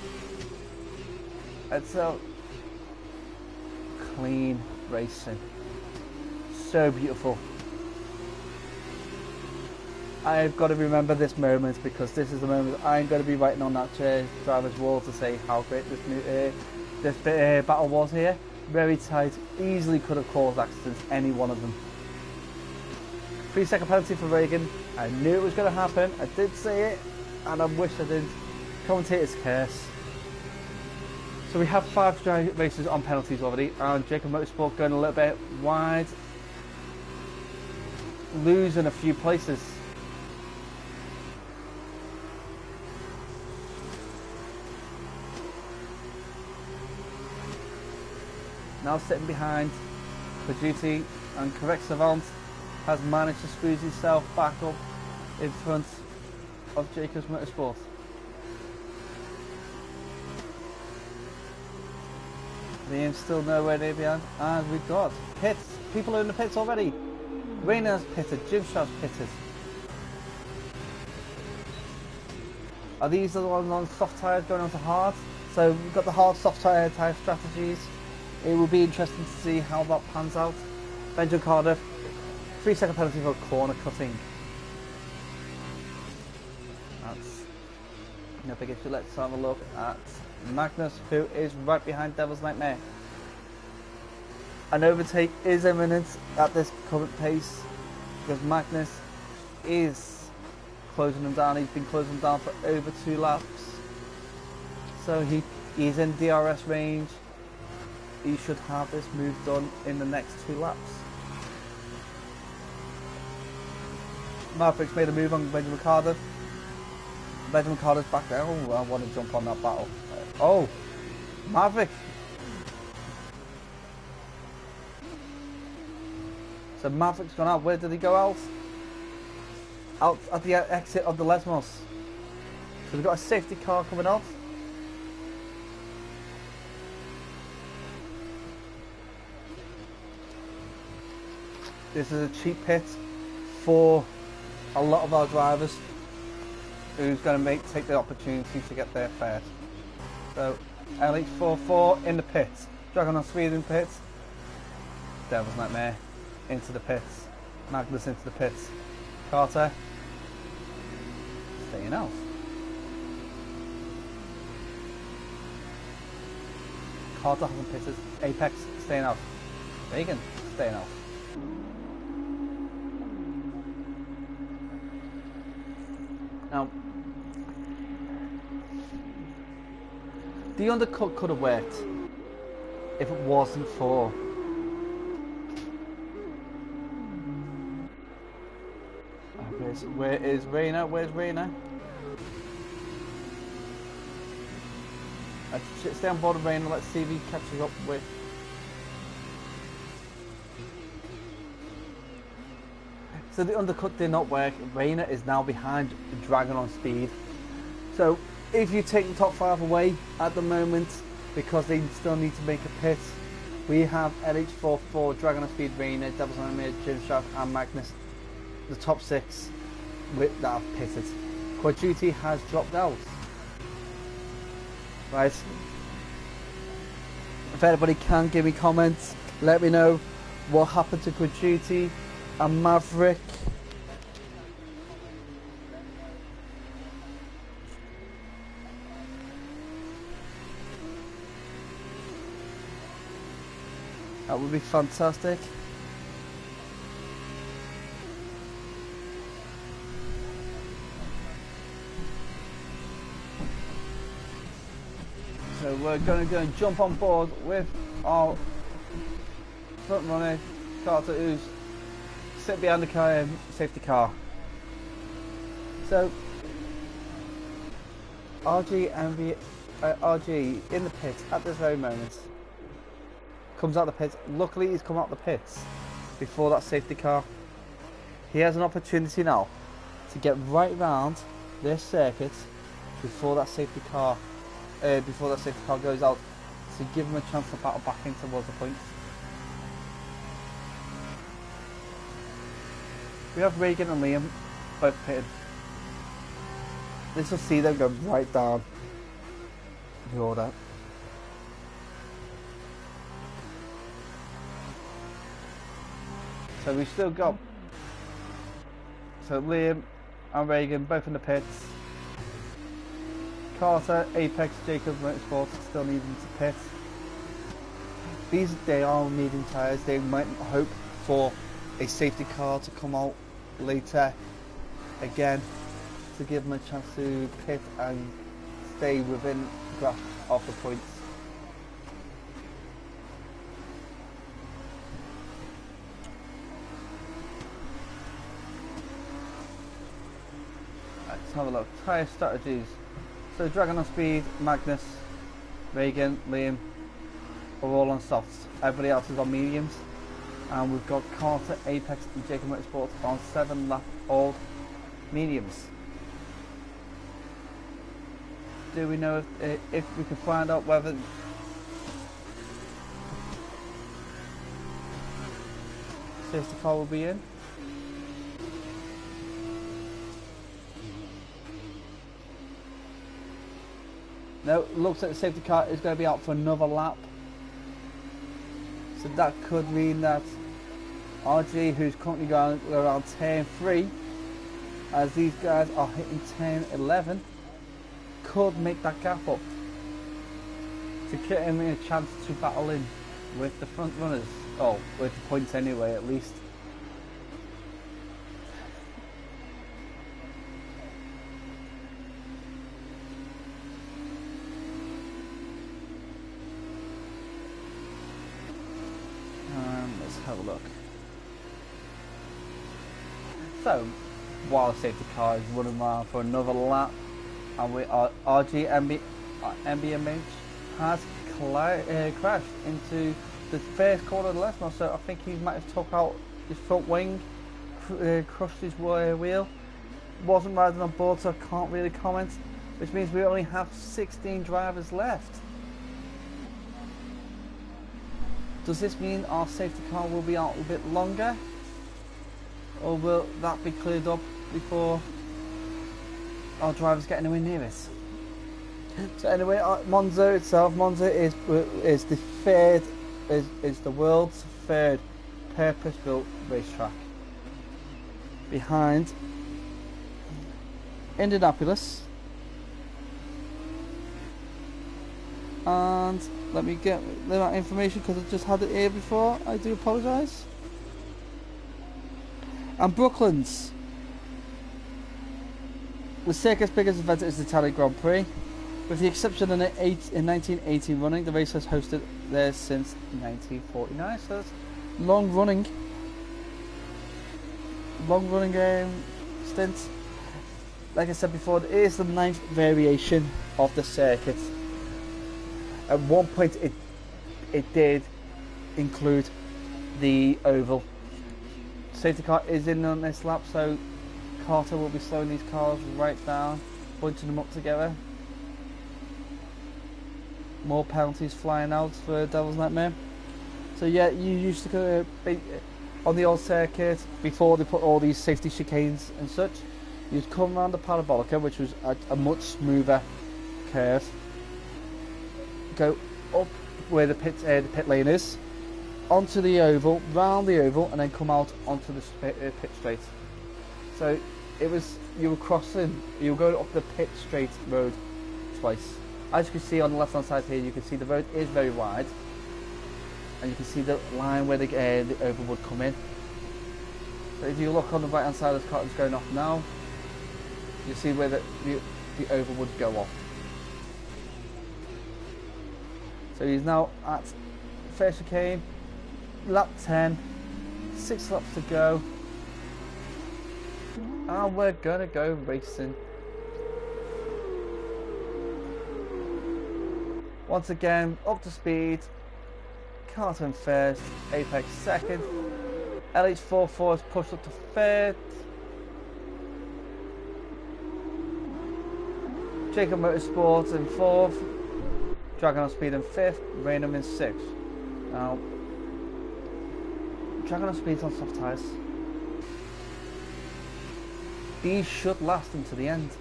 It's so clean racing, so beautiful. I've got to remember this moment, because this is the moment I'm going to be writing on that driver's wall to say how great this battle was here. Very tight, easily could have caused accidents, any one of them. 3-second penalty for Reagan. I knew it was going to happen. I did say it, and I wish I didn't. Commentator's curse. So we have 5 races on penalties already, and Jacob Motorsport going a little bit wide, losing a few places. Now sitting behind Pajuti, and Correct Savant has managed to squeeze himself back up in front of Jacobs Motorsport. Liam's still nowhere near behind, and we've got pits. People are in the pits already. Rayners pitted, Jim Stroud's pitted. Are these the ones on soft tyres going on to hard? So we've got the hard soft tyre strategies. It will be interesting to see how that pans out. Benjamin Cardiff, 3-second penalty for corner cutting. That's no big issue. Let's have a look at Magnus, who is right behind Devil's Nightmare. An overtake is imminent at this current pace, because Magnus is closing him down. He's been closing him down for over 2 laps. So he's in DRS range. He should have this move done in the next 2 laps. Maverick's made a move on Benjamin Cardiff. Benjamin Cardiff's back there. Oh, I want to jump on that battle. Oh, Maverick. So Maverick's gone out. Where did he go out? Out at the exit of the Lesmos. So we've got a safety car coming out. This is a cheap pit for a lot of our drivers, who's going to take the opportunity to get there first. So LH44 in the pits, Dragon on Speed in pits, Devil's Nightmare into the pits, Magnus into the pits, Carter staying out. Carter hasn't pitted, Apex staying out, Reagan staying out. Now, the undercut could have worked if it wasn't for where is Rayner? Where's Rayner? Let's stay on board of Rayner. Let's see if he catches up with. So the undercut did not work. Rayner is now behind Dragon on Speed. So if you take the top 5 away at the moment, because they still need to make a pit, we have LH44, Dragon on Speed, Rayner, Devil's Nightmare, Jim Stroud and Magnus. The top 6 that have pitted. Quad Duty has dropped out. Right. If anybody can give me comments, let me know what happened to Quad Duty and Maverick. That would be fantastic. So we're going to go and jump on board with our front runner, Carter, who's sitting behind the car, safety car. So RG in the pit at this very moment. Comes out the pits. Luckily he's come out the pits before that safety car. He has an opportunity now to get right round this circuit before that safety car goes out, to give him a chance to battle back in towards the points. We have Reagan and Liam both pitted. This will see them go right down the order. So we've still got Liam and Reagan both in the pits. Carter, Apex, Jacob Motorsports still needing to pit. They are needing tyres. They might hope for a safety car to come out later again to give them a chance to pit and stay within grasp of the points. Let's have a look. Tyre strategies. So Dragon on speed, Magnus, Reagan, Liam are all on softs. Everybody else is on mediums. And we've got Carter, Apex and Jacob Motorsports on 7 lap old mediums. Do we know if we can find out whether safety car will be in? No, looks like the safety car is going to be out for another lap. So that could mean that RG, who's currently going around turn 3, as these guys are hitting turn 11, could make that gap up to get him a chance to battle in with the front runners. Oh, with the points anyway, at least. Let's have a look. So, while the safety car is running around for another lap, and MBMH has crashed into the first corner of the left now, so I think he might have took out his front wing, crushed his wheel. Wasn't riding on board, so I can't really comment, which means we only have 16 drivers left. Does this mean our safety car will be out a bit longer, or will that be cleared up before our drivers get anywhere near it? So anyway, Monza itself, is the third, is the world's third purpose-built racetrack, behind Indianapolis, and let me get that information because I just had it here before. I do apologise. And Brooklands. The circuit's biggest event is the Italian Grand Prix. With the exception of in 1918 running, the race has hosted there since 1949. So it's long running stint. Like I said before, it is the 9th variation of the circuit. At one point it did include the oval. Safety car is in on this lap, so Carter will be slowing these cars right down, bunching them up together. More penalties flying out for Devil's Nightmare. So yeah, you used to be on the old circuit before they put all these safety chicanes and such. You'd come around the Parabolica, which was a much smoother curve. Go up where the pit lane is, onto the oval, round the oval, and then come out onto the pit straight. So you were going up the pit straight road twice. As you can see on the left hand side here, you can see the road is very wide. and you can see the line where the over would come in. So if you look on the right hand side of the curtains going off now, you see where the over would go off. So he's now at first chicane, lap 10, 6 laps to go, and we're gonna go racing. Once again, up to speed. Carter in first, Apex second, LH44 is pushed up to third, Jacob Motorsports in fourth, Dragon on Speed in fifth, Raynham in sixth. Now, Dragon on Speed's on soft tyres. These should last into the end,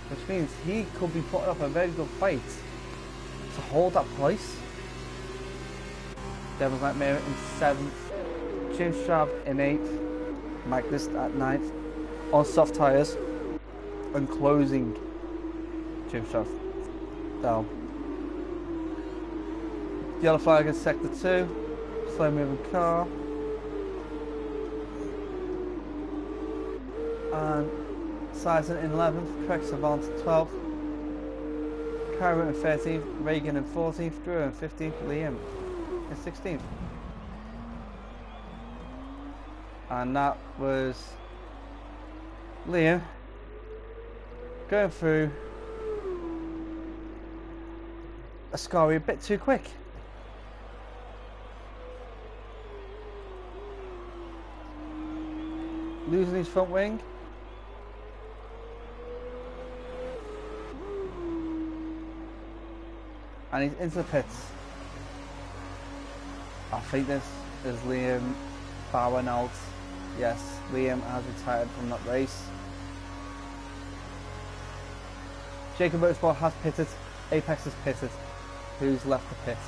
which means he could be putting up a very good fight to hold that place. Devil's Nightmare in 7th, James Straub in 8th, Magnus at 9th, on soft tyres, and closing James Straub down. Yellow flag in sector 2, slow moving car, and Sizen in 11th, Craig Savant in 12th, Cairo in 13th, Reagan in 14th, Drew in 15th, Liam in 16th. And that was Liam going through Ascari a bit too quick. Losing his front wing. And he's into the pits. I think this is Liam bowing out. Yes, Liam has retired from that race. Jacob Motorsport has pitted. Apex has pitted. Who's left the pit?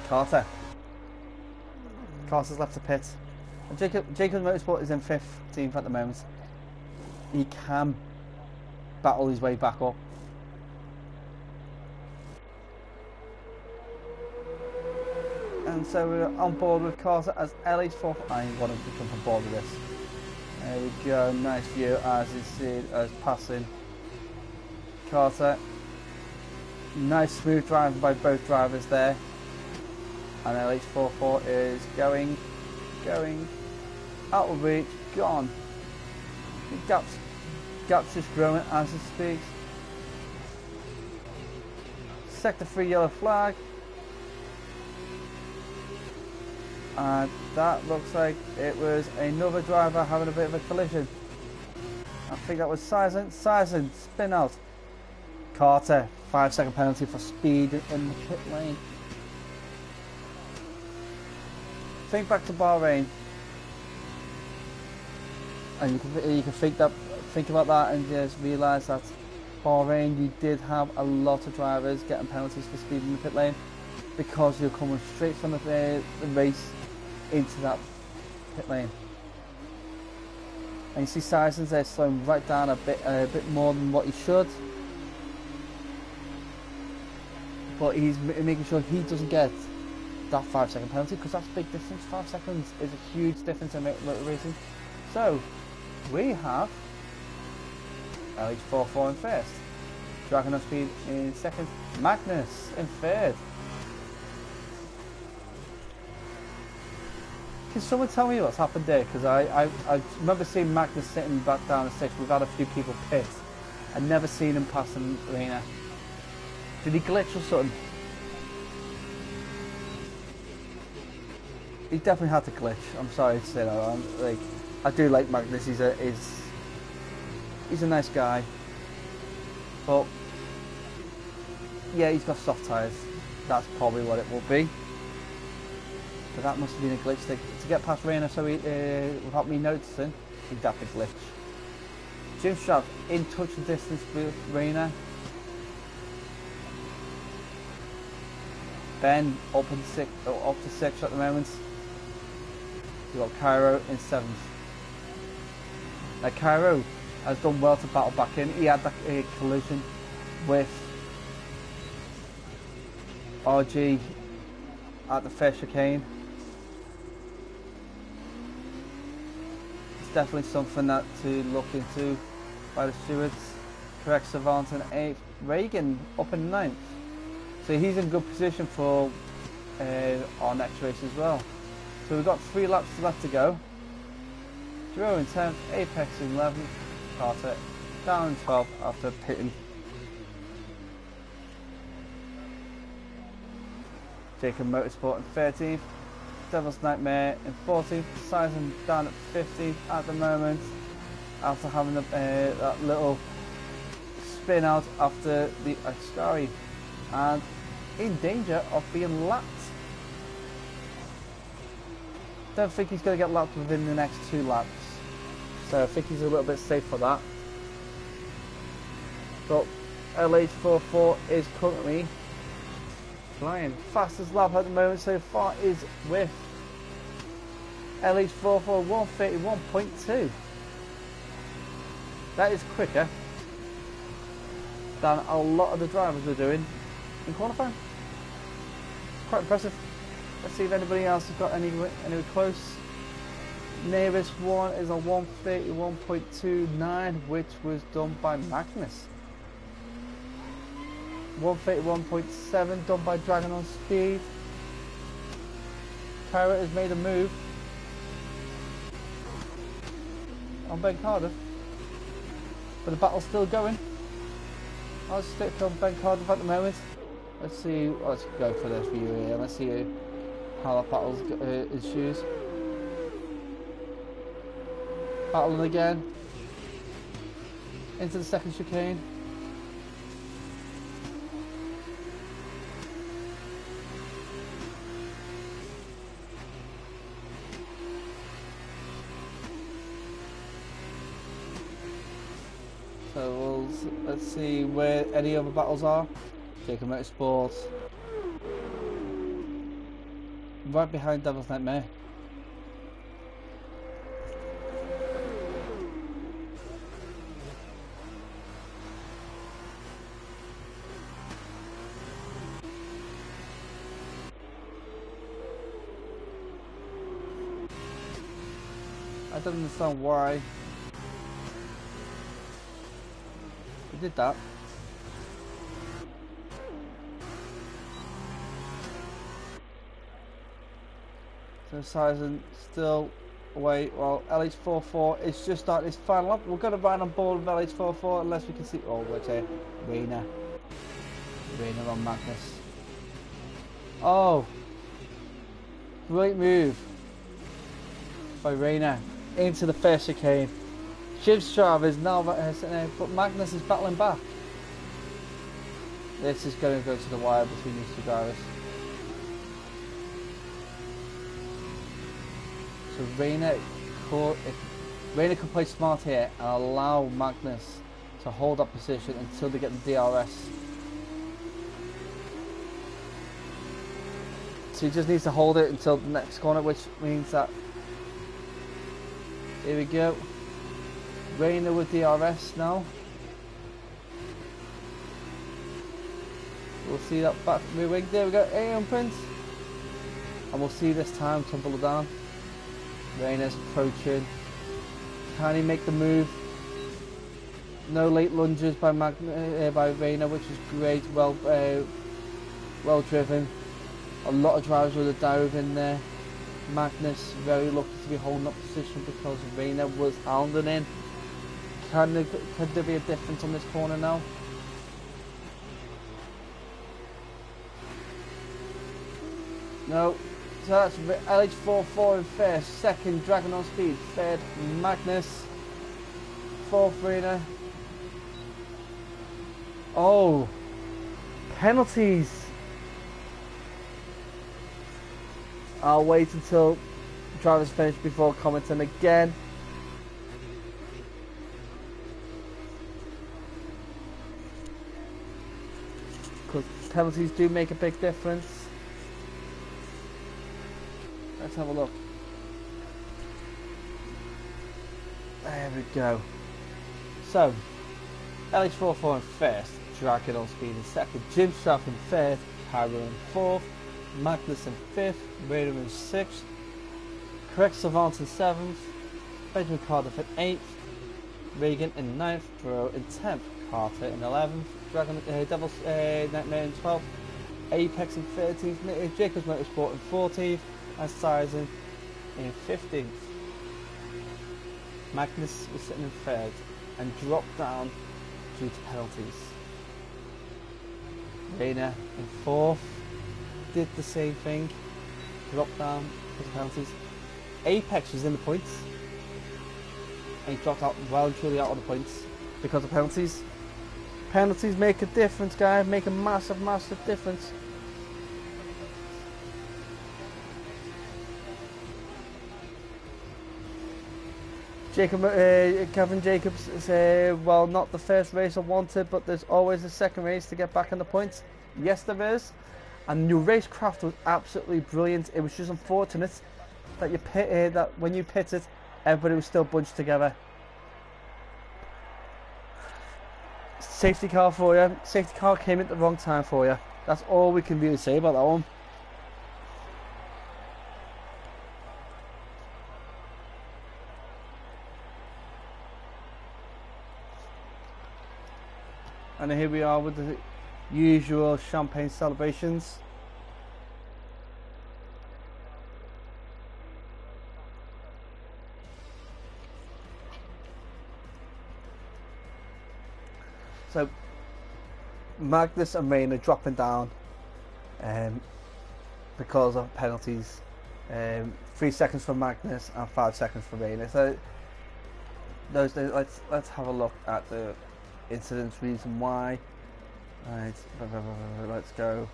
Carter. Carter's left the pit. And Jacob Motorsport is in 15th at the moment. He can battle his way back up. And so we're on board with Carter as LH4. I want to become on board with this. There we go, nice view as you see as passing Carter. Nice smooth driving by both drivers there. And LH44 is going out of reach, gone. The gap's just growing as it speaks. Sector 3 yellow flag. And that looks like it was another driver having a bit of a collision. I think that was Sizen. Sizen, spin out. Carter, 5-second penalty for speed in the pit lane. Think back to Bahrain, and you can think about that and just realise that Bahrain, you did have a lot of drivers getting penalties for speed in the pit lane because you're coming straight from the race into that pit lane. And you see Sizen's there slowing right down a bit more than what he should. But he's making sure he doesn't get that 5-second penalty because that's a big difference. 5 seconds is a huge difference in motor racing. So we have LH44 in first, Dragon on Speed in second, Magnus in third. Can someone tell me what's happened there? Because I remember seeing Magnus sitting back down the sixth. We've had a few people pit. I've never seen him passing Rayner. Did he glitch or something? He definitely had to glitch. I'm sorry to say that. I do like Magnus. He's a nice guy. But yeah, he's got soft tyres. That's probably what it will be. But that must have been a glitch to get past Rayner. So without me noticing, he definitely glitched. Jim Straub in touch and distance with Rayner. Ben up to sixth at the moment. We've got Cairo in 7th. Now Cairo has done well to battle back in. He had that collision with RG at the first chicane. It's definitely something that to look into by the stewards. Correct Savant in 8th. Reagan up in 9th. So he's in good position for our next race as well. So we've got 3 laps left to go. Drew in 10th, Apex in 11th, Carter down in 12th after pitting. Jacob Motorsport in 13th, Devil's Nightmare in 14th, Sizen down at 15th at the moment after having that little spin out after the Ascari and in danger of being lapped. Don't think he's going to get lapped within the next 2 laps, so I think he's a little bit safe for that. But LH44 is currently flying. Fastest lap at the moment so far is with LH44 131.2. That is quicker than a lot of the drivers are doing in qualifying. It's quite impressive. Let's see if anybody else has got anywhere close. Nearest one is a 131.29, which was done by Magnus. 131.7 done by Dragon on Speed. Carrot has made a move on Ben Cardiff, but the battle's still going. I'll stick on Ben Cardiff at the moment. Let's see. Let's go for this view here. Let's see how that battle ensues. Battling again into the second chicane. So let's see where any other battles are. Jacob Motorsport right behind Devil's Nightmare. I don't understand why they did that. So Sizen still away while LH44 is just starting his final lap. We're going to ride on board with LH44 unless we can see. Oh, what's it? Rayner on Magnus. Oh, great move by Rayner into the first chicane. Jim Strav is now but Magnus is battling back. This is going to go to the wire between these 2 drivers. So Rayner could play smart here and allow Magnus to hold that position until they get the DRS. So he just needs to hold it until the next corner, which means that, here we go, Rayner with DRS now. We'll see that back moving. There we go, AM print, and we'll see this time tumble down. Rayner's approaching. Can he make the move? No late lunges by Rayner, which is great. Well driven. A lot of drivers with a dive in there. Magnus very lucky to be holding up position because Rayner was hounding in. Could there be a difference on this corner now? No. So that's LH44 in first, second Dragon on Speed, third Magnus, fourth Rayner. Oh, penalties. I'll wait until drivers finish before commenting again. Because penalties do make a big difference. Let's have a look. There we go. So, LH44 in first, Dragon on Speed in second, Jim Straff in third, Pyro in fourth, Magnus in 5th, Rayner in 6th, Correct Savant in 7th, Benjamin Cardiff in 8th, Regan in 9th, Bro in 10th, Carter in 11th, Dragon Devils Nightmare in 12th, Apex in 13th, Jacobs Motorsport in 14th, and Sizen in 15th. Magnus was sitting in 3rd and dropped down due to penalties. Rayner in 4th did the same thing, dropped down because of penalties. Apex was in the points and he dropped out well and truly out of the points because of penalties. Penalties make a difference, guys, make a massive, massive difference. Kevin Jacobs is, well, not the first race I wanted, but there's always a second race to get back in the points. Yes, there is. And your racecraft was absolutely brilliant. It was just unfortunate that that when you pitted, everybody was still bunched together. Safety car for you. Safety car came at the wrong time for you. That's all we can really say about that one. And here we are with the usual champagne celebrations. So Magnus and Rayner dropping down because of penalties. 3 seconds for Magnus and 5 seconds for Rayner. So let's have a look at the incidents, reason why. Right, let's go.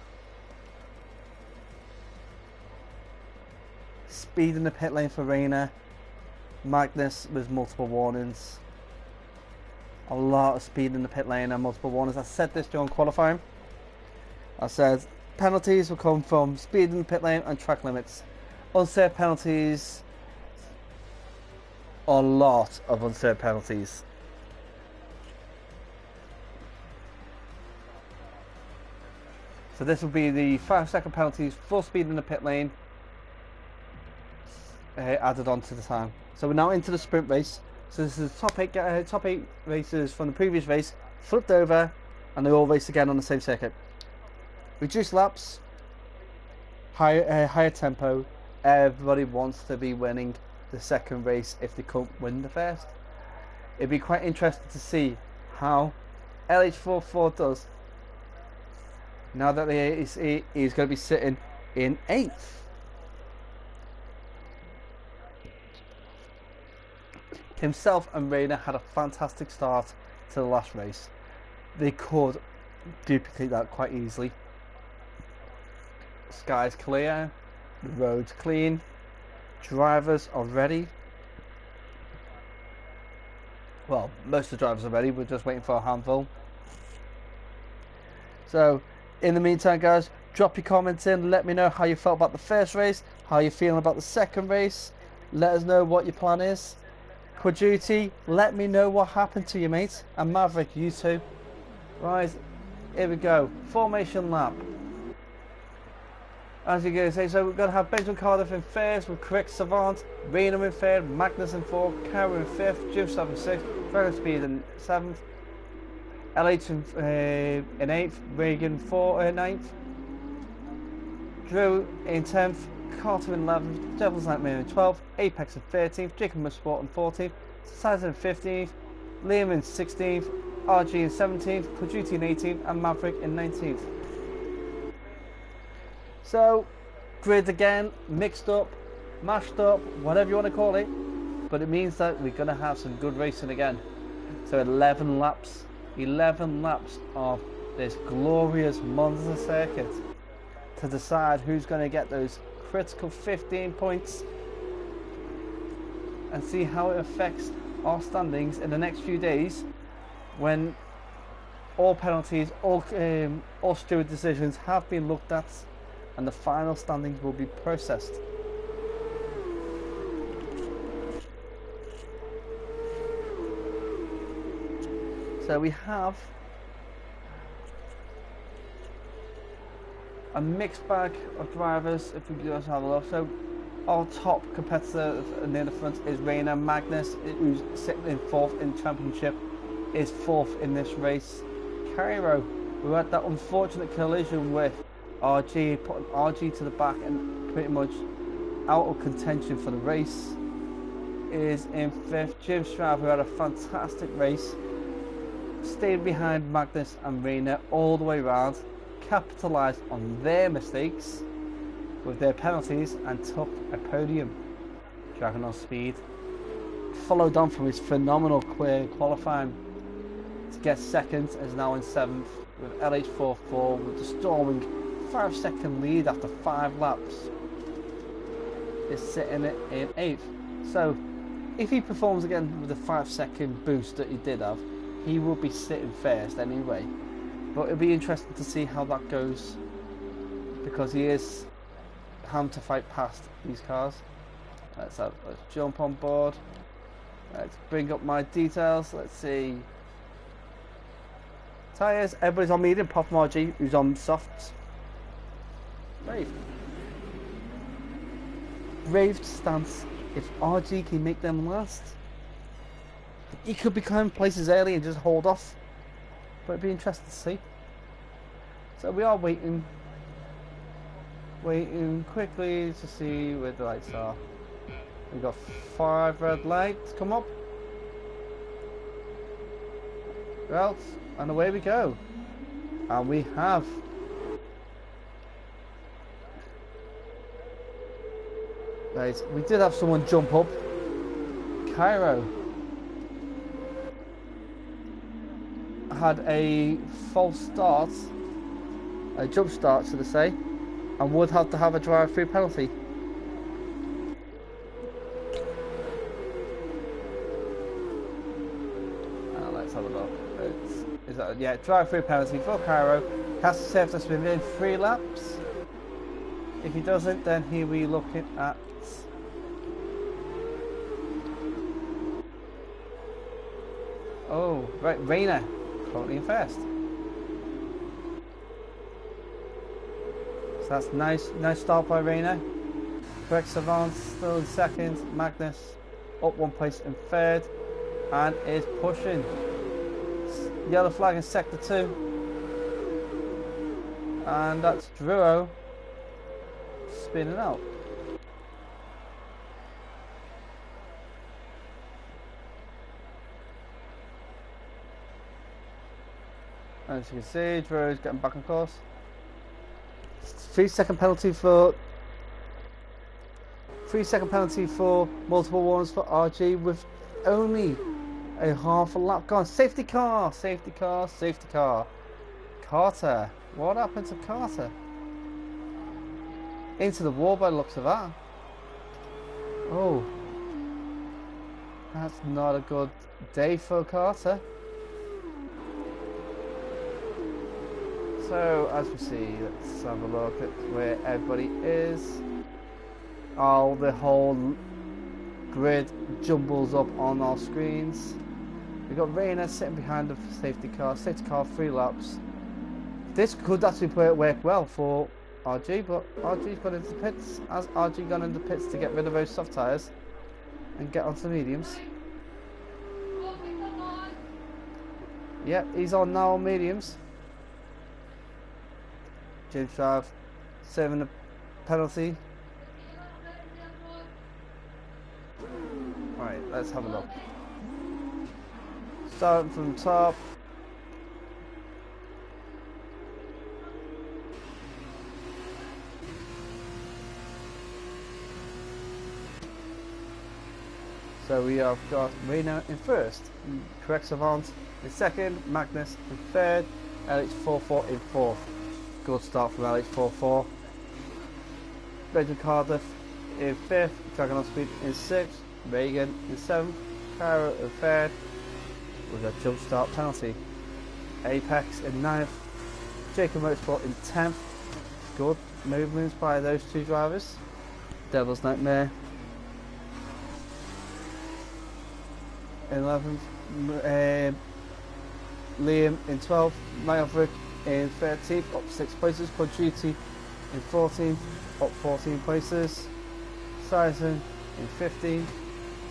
Speed in the pit lane for Rayner. Magnus with multiple warnings. A lot of speed in the pit lane and multiple warnings. I said this during qualifying. I said penalties will come from speed in the pit lane and track limits. Unsafe penalties. A lot of unsafe penalties. So this will be the 5-second penalties, full speed in the pit lane, added on to the time. So we're now into the sprint race. So this is the top eight races from the previous race, flipped over, and they all race again on the same circuit. Reduced laps, higher tempo. Everybody wants to be winning the second race if they can't win the first. It'd be quite interesting to see how LH44 does. Now that he's going to be sitting in 8th. Himself and Rayner had a fantastic start to the last race. They could duplicate that quite easily. Sky's clear, the road's clean, drivers are ready. Well, most of the drivers are ready, we're just waiting for a handful. So, in the meantime, guys, drop your comments in. Let me know how you felt about the first race, how you're feeling about the second race. Let us know what your plan is. Quaduti, let me know what happened to you, mate. And Maverick, you too. Right, here we go. Formation lap. As you're going to say, so we're going to have Benjamin Cardiff in first with Correct Savant, Rayner in third, Magnus in fourth, Carroll in fifth, Jim Staff in sixth, Dragon Speed in seventh, LH in 8th, Regan 9th, Drew in 10th, Carter in 11th, Devil's Nightmare in 12th, Apex in 13th, Jacob Motorsport in 14th, Sizer in 15th, Liam in 16th, RG in 17th, Quaduti in 18th, and Maverick in 19th. So, grid again, mixed up, mashed up, whatever you want to call it, but it means that we're going to have some good racing again. So 11 laps of this glorious Monza circuit to decide who's going to get those critical 15 points and see how it affects our standings in the next few days when all penalties, all steward decisions have been looked at and the final standings will be processed. So we have a mixed bag of drivers. If we just have a look, so our top competitor near the front is Rayners. Magnus, who's sitting in 4th in championship, is 4th in this race. Cairo, we had that unfortunate collision with RG, putting RG to the back and pretty much out of contention for the race, is in 5th. Jim Stroud, who had a fantastic race, stayed behind Magnus and Rayners all the way around, capitalised on their mistakes with their penalties and took a podium. Dragon on speed, followed on from his phenomenal qualifying to get 2nd, is now in 7th with LH44 with the storming 5-second lead after 5 laps, is sitting in 8th. So if he performs again with the 5-second boost that he did have, he will be sitting first anyway. But it'll be interesting to see how that goes, because he is having to fight past these cars. Let's jump on board. Let's bring up my details. Let's see. Tyres, everybody's on medium, apart from RG, who's on softs. Brave stance. If RG can make them last, he could be coming places early and just hold off. But it'd be interesting to see. So we are waiting quickly to see where the lights are. We've got 5 red lights come up. Well, and away we go. And we have right, we did have someone jump up. Cairo had a false start, a jump start should I say, and would have to have a drive-through penalty. Let's have a look. Is that, yeah, drive-through penalty for Cairo. Has to serve us within 3 laps. If he doesn't, then he'll be looking at right, Rayners currently in 1st. So that's nice start by Rayners. Correct Savant still in 2nd. Magnus up 1 place in 3rd and is pushing. Yellow flag in sector 2, and that's Druo spinning out. As you can see, Druo's getting back on course. 3-second penalty for multiple warnings for RG with only a half a lap gone. Safety car. Carter. What happened to Carter? Into the wall by the looks of that. Oh. That's not a good day for Carter. So, as we see, let's have a look at where everybody is. Oh, the whole grid jumbles up on our screens. We've got Rayners sitting behind the safety car 3 laps. This could actually work well for RG, but RG's gone into the pits. Has RG gone into the pits to get rid of those soft tyres and get onto the mediums? Yep, he's on now on mediums. James Drive serving the penalty. Right, let's have a look. Starting from the top. So we have got Rayners in 1st, Correct Savant in 2nd, Magnus in 3rd, LH44 in 4th. Good start from LH44. Benjamin Cardiff in 5th, Dragon on Speed in 6th, Reagan in 7th, Cairo in 3rd, with a jump start penalty. Apex in 9th, Jacob Motorsport in 10th. Good movements by those 2 drivers. Devil's Nightmare in 11th, Liam in 12th, Maverick in 13th, up 6 places. Quad Duty in 14th, up 14 places. Sizen in 15th.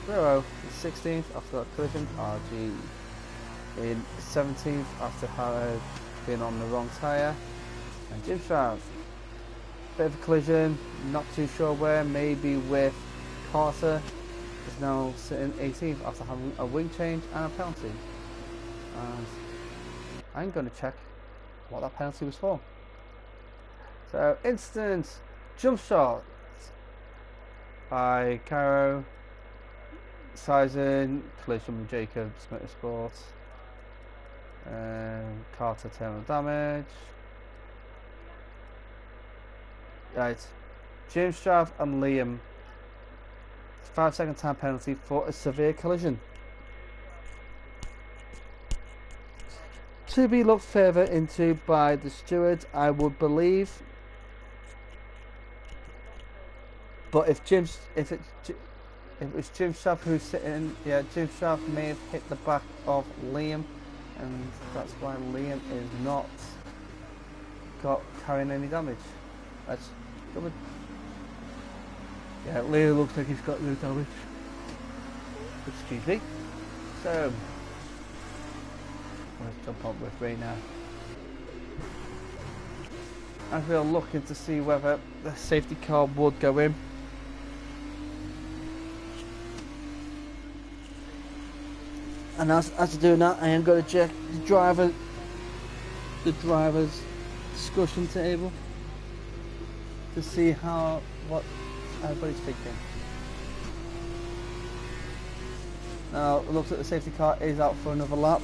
Bro in 16th after that collision. RG in 17th after having been on the wrong tyre. And Jim Stroud, bit of a collision, not too sure where, maybe with Carter, is now sitting 18th after having a wing change and a penalty. And I'm going to check what that penalty was for. So, instant jump shot by Caro, Sizen, collision with Jacob, Motorsport, Carter terminal damage. Right, James Strath and Liam, 5-second time penalty for a severe collision. To be looked further into by the stewards, I would believe. But if it was Jim Strath who's sitting, yeah, Jim Strath may have hit the back of Liam, and that's why Liam is not carrying any damage. Let's go with. Yeah, Liam looks like he's got no damage. Excuse me. So let's jump on with Rayners. And we're looking to see whether the safety car would go in. And as you're doing that, I am going to check the driver's discussion table to see what everybody's thinking. Now, it looks like the safety car is out for another lap.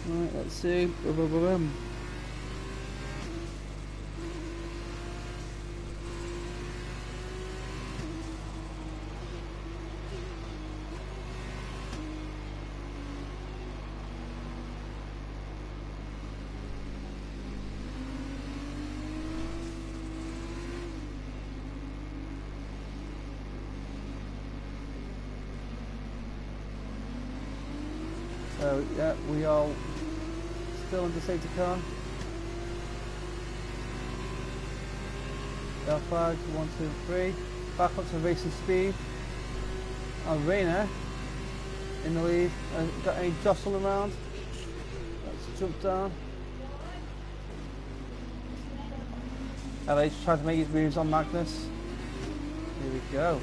Right, let's see. So yeah, we are still in the safety car. Yellow flag, 1, 2, 3. Back up to racing speed. And Rayners in the lead. Got any jostle around? Let's jump down. LH trying to make his moves on Magnus. Here we go.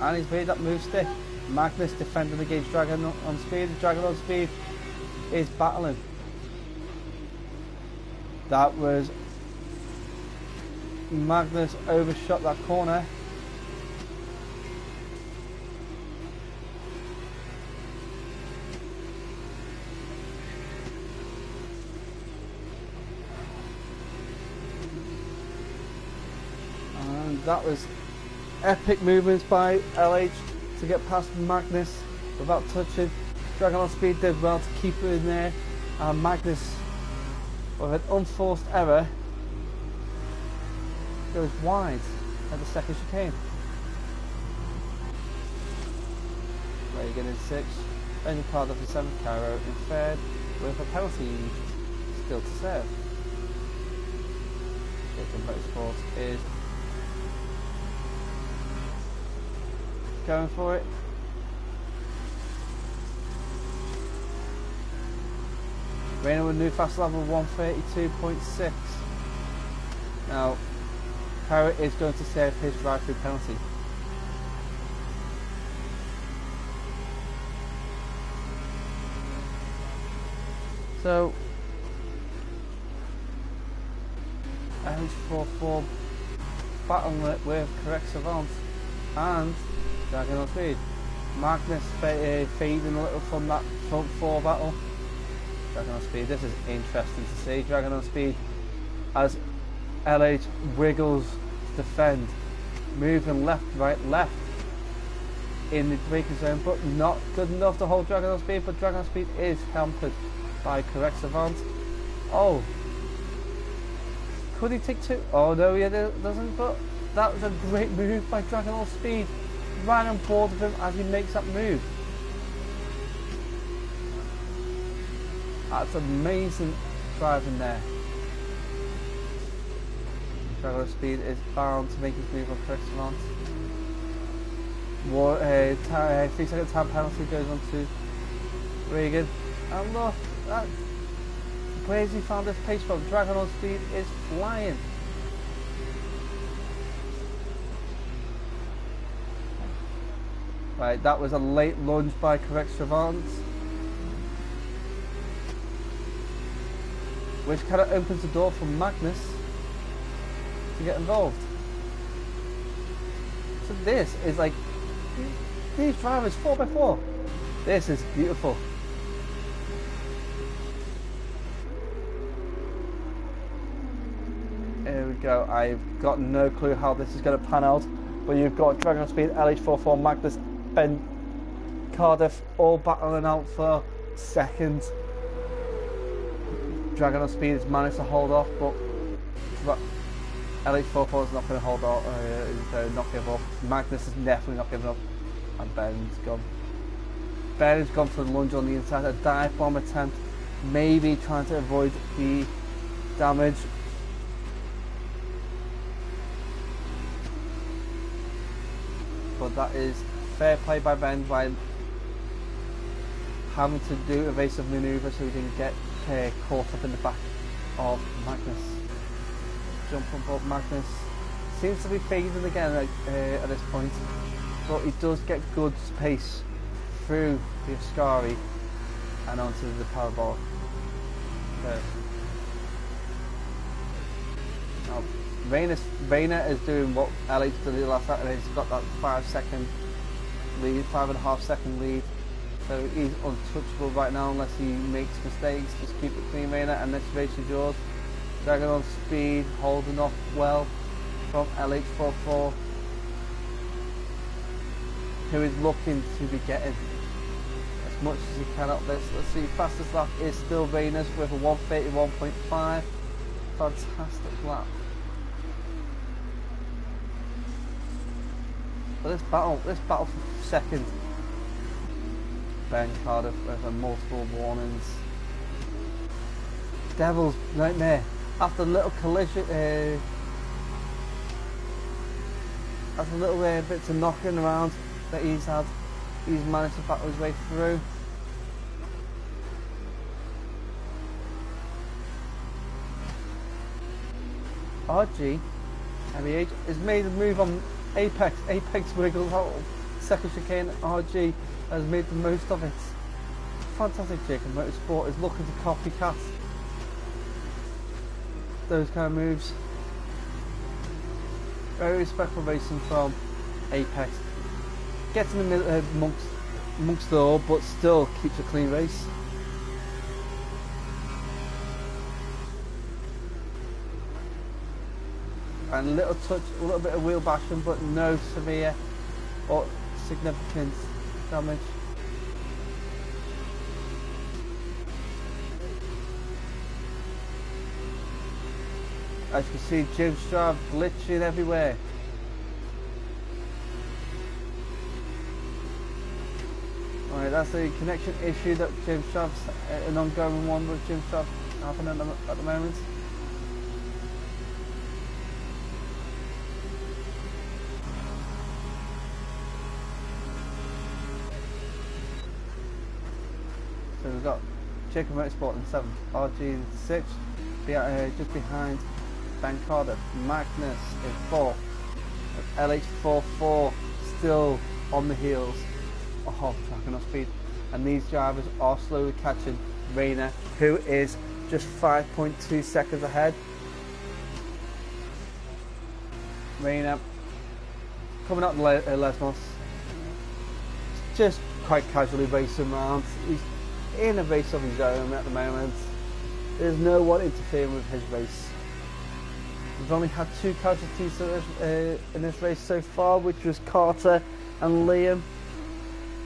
And he's made that move stick. Magnus defending against Dragon on speed. Dragon on speed is battling. That was Magnus overshot that corner. And that was epic movements by LH to get past Magnus without touching. Dragon on speed did well to keep it in there, and Magnus, with an unforced error, goes wide at the second chicane. Reagan in 6th, Benjamin Cardiff in 7th, Cairo in 3rd, with a penalty still to serve. Jacob Motorsport is going for it. Rayners with new fast level 132.6. Now, Carrot is going to save his drive-through penalty. So, H44 battling it with correct savant and Dragon on speed. Magnus fading a little from that front 4 battle. Dragon on speed, this is interesting to see. Dragon on speed as LH wiggles to defend, moving left, right, left in the braking zone, but not good enough to hold Dragon on speed. But Dragon on speed is hampered by correct savant. Oh, Could he take two? Oh no, he doesn't, but that was a great move by Dragon Ball Speed. Right on board of him as he makes that move. That's amazing driving there. Dragon Ball Speed is bound to make his move on correct amount. 3-second time penalty goes on to Reagan. And look, where's he found this pace from? Dragon on Speed is flying. Right, that was a late lunge by correct Savant, which kind of opens the door for Magnus to get involved. So this is like, these drivers 4x4. This is beautiful. Here we go. I've got no clue how this is going to pan out, but you've got Dragon Speed, LH44, Magnus, Ben, Cardiff all battling out for second. Dragon Speed has managed to hold off, but LH44 is not going to hold off, not give up. Magnus is definitely not giving up, and Ben's gone. Ben has gone for the lunge on the inside, a dive bomb attempt, maybe trying to avoid the damage. But that is fair play by Ben by having to do evasive manoeuvre so he didn't get caught up in the back of Magnus. Jump on board Magnus. Seems to be fading again at this point, but he does get good pace through the Ascari and onto the parabolic. Now, Rayner is doing what LH did last Saturday. He's got that 5-second lead, 5.5 second lead. So he's untouchable right now unless he makes mistakes. Just keep it clean, Rayner, and this race is yours. Dragon on Speed, holding off well from LH44, who is looking to be getting as much as he can up this. Let's see, fastest lap is still Rayners with a 1:31.5. Fantastic lap. But this battle for second. Ben Cardiff with multiple warnings. Devil's nightmare. After a little collision, after a little bits of knocking around that he's had, he's managed to battle his way through. RG, MEH, has made a move on Apex. Apex wiggles out. Second chicane, RG has made the most of it. Fantastic Jacob Motorsport is looking to copycat those kind of moves. Very respectful racing from Apex. Gets in the middle amongst it all, but still keeps a clean race. And a little bit of wheel bashing, but no severe or significant damage. As you can see, Jim Strav glitching everywhere. Alright, that's a connection issue that Jim Strav's an ongoing one with Jim Strav happening at the moment. So we've got Jacob Motorsport in 7th, RG in 6th, just behind Ben Cardiff. Magnus in 4th, LH44 still on the heels of Dragon on Speed, and these drivers are slowly catching Rayner, who is just 5.2 seconds ahead. Rayner coming up Lesmos, just quite casually racing around. He's in a race of his own at the moment. There's no one interfering with his race. We've only had 2 casualties in this race so far, which was Carter and Liam.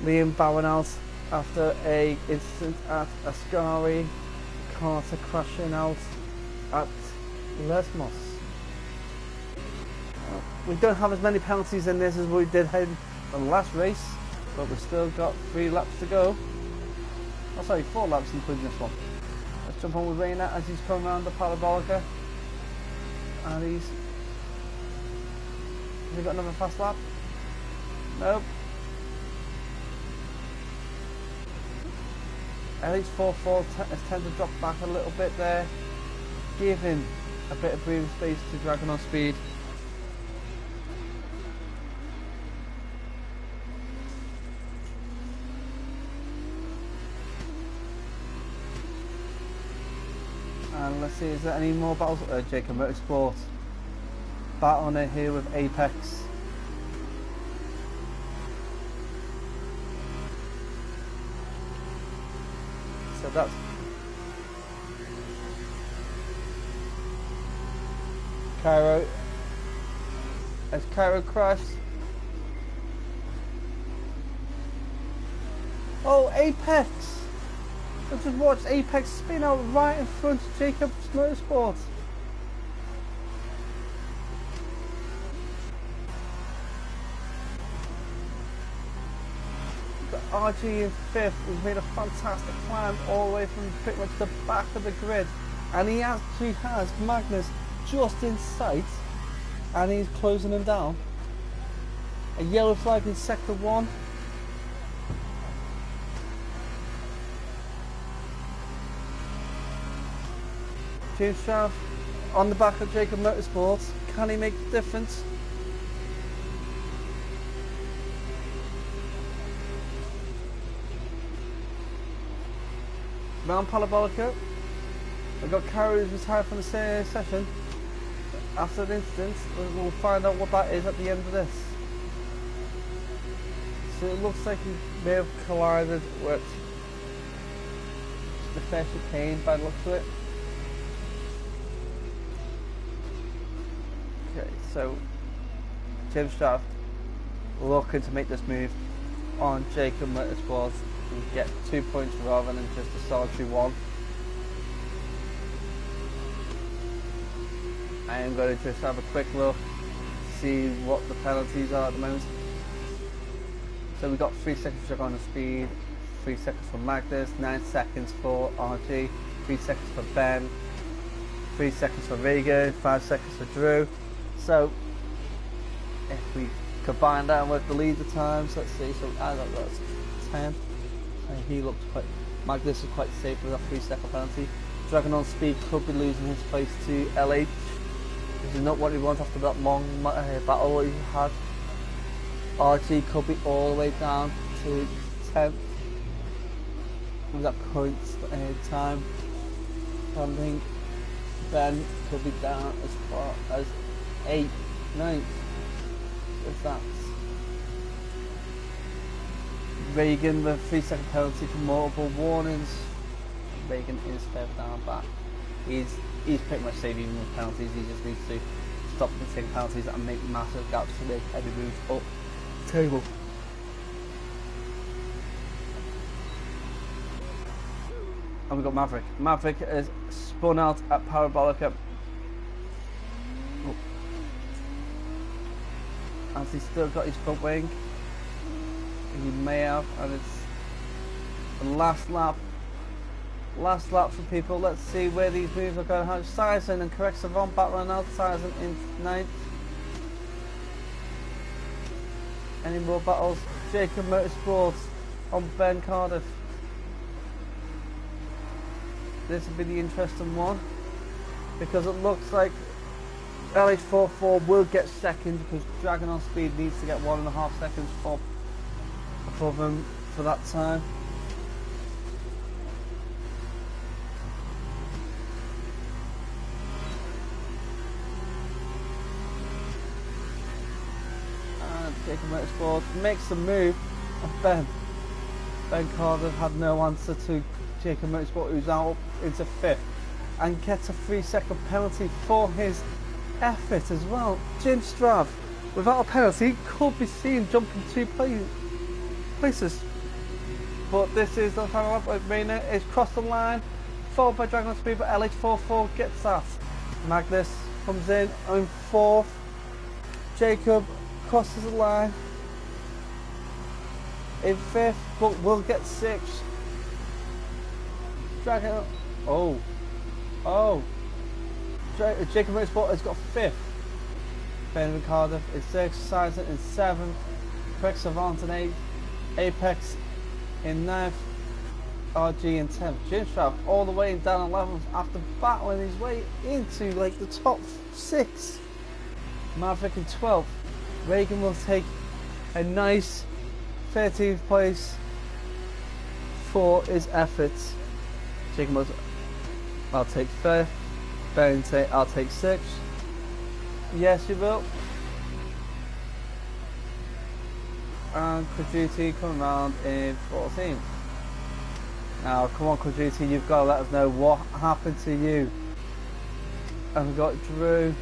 Liam bowing out after a incident at Ascari. Carter crashing out at Lesmos. We don't have as many penalties in this as we did in the last race, but we've still got 3 laps to go. Oh, sorry, 4 laps including this one. Let's jump on with Rayners as he's coming around the parabolica. And has he got another fast lap? Nope. LH44 has tended to drop back a little bit there, giving a bit of breathing space to Dragon on Speed. And let's see, is there any more battles? Jacob Motorsport battling it here with Apex. So that's Cairo. Has Cairo crashed? Oh, Apex! I just watched Apex spin out right in front of Jacob's Motorsport. Got RG in 5th, who's made a fantastic climb all the way from pretty much the back of the grid. And he actually has Magnus just in sight. And he's closing him down. A yellow flag in sector 1. James Strav on the back of Jacob Motorsports. Can he make the difference? Round Parabolica. We've got Carrier's retired from the session. After the incident, we'll find out what that is at the end of this. So it looks like he may have collided with the fair chicane by the looks of it. Okay, so James Strav looking to make this move on Jacob Motorsports and get 2 points rather than just a solitary 1. I am going to just have a quick look, see what the penalties are at the moment. So we got 3 seconds for Dragon Speed, 3 seconds for Magnus, 9 seconds for RG, 3 seconds for Ben, 3 seconds for Regan, 5 seconds for Drew. So if we combine that with the leader times, let's see, so I got that 10. And he looks quite, Magnus is quite safe with a 3-second penalty. Dragon on Speed could be losing his place to LH, which is not what he wants after that long battle he had. RG could be all the way down to 10th with that current time. I think Ben could be down as far as 8th, 9th, if that's. Regan with 3-second penalty for multiple warnings. Regan is further down back. He's pretty much safe even with penalties. He just needs to stop taking penalties and make massive gaps to make heavy moves up the table. And we've got Maverick. Maverick is spun out at Parabolica. Oh. As he's still got his front wing. He may have, and it's the last lap. Last lap for people. Let's see where these moves are going to have. Sizen and correct Savant battling out. Sizen in 9th. Any more battles? Jacob Motorsports on Ben Cardiff. This will be the interesting one because it looks like LH44 will get second because Dragon on Speed needs to get 1.5 seconds above him for that time. Jacob Motorsports makes the move, and Ben Carter had no answer to Jacob Motorsport, who's out into 5th, and gets a 3-second penalty for his effort as well. Jim Strav, without a penalty, could be seen jumping 2 places. But this is the final lap. Rayners is crossed the line, followed by Dragon Speed, but LH44 gets that. Magnus comes in 4th. Jacob crosses the line in 5th, but will get 6th. Dragging up. Oh. Jacob Motorsport has got 5th. Benjamin Cardiff in 6th. Sizen in 7th. Craig Savant in 8th. Apex in 9th. RG in 10th. Jim Straff all the way down 11th after battling his way into like the top 6. Maverick in 12th. Reagan will take a nice 13th place for his efforts. Jacob Motorsport, I'll take 5th. Ben say I'll take 6th. Yes, you will. And Kujuti coming around in 14th. Now, come on, Kujuti, you've got to let us know what happened to you. And we've got Drew.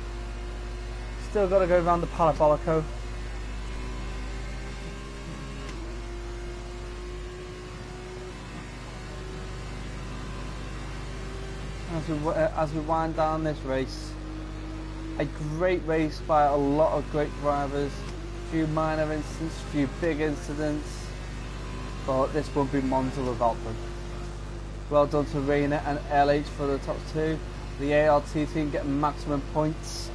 Still got to go around the Parabolico. As we wind down this race, a great race by a lot of great drivers, few minor incidents, few big incidents, but this won't be Monza without them. Well done to Rayners and LH for the top 2. The ART team getting maximum points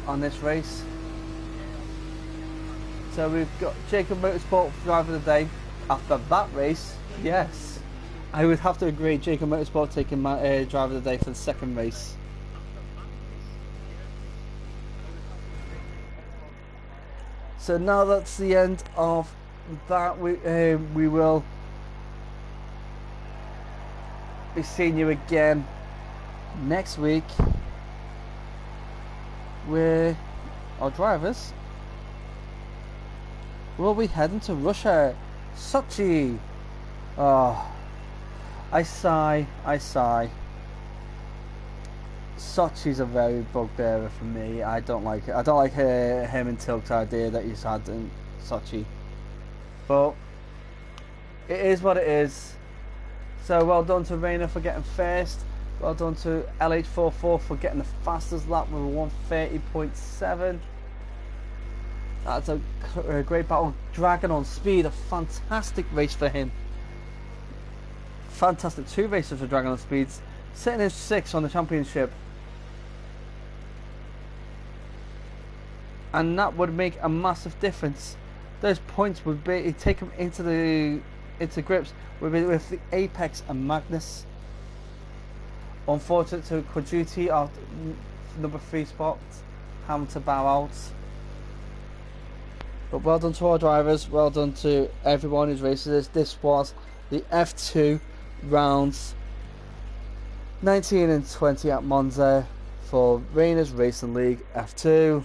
on this race. So we've got Jacob Motorsport driver of the day. After that race, yes, I would have to agree, Jacob Motorsport taking my driver of the day for the second race. So now that's the end of that. We will be seeing you again next week where our drivers will be heading to Russia. Sochi. Oh, I sigh. Sochi's a very bugbearer for me. I don't like it. I don't like him and Tilk's idea that he's had in Sochi. But it is what it is. So well done to Rayners for getting first. Well done to LH44 for getting the fastest lap with a 1:30.7. That's a great battle. Dragon on speed, a fantastic race for him. Fantastic 2 races for Dragon on Speeds. Sitting in 6th on the championship. And that would make a massive difference. Those points would be take him into grips with the Apex and Magnus. Unfortunate to Kojuti, our number 3 spot, having to bow out. But well done to our drivers, well done to everyone who's racing this. This was the F2 rounds 19 and 20 at Monza for Rayners Racing League F2,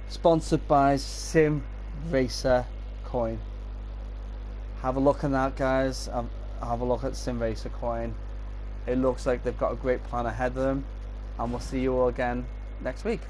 sponsored by Sim Racer Coin. Have a look at that, guys. Have a look at Sim Racer Coin. It looks like they've got a great plan ahead of them, and we'll see you all again next week.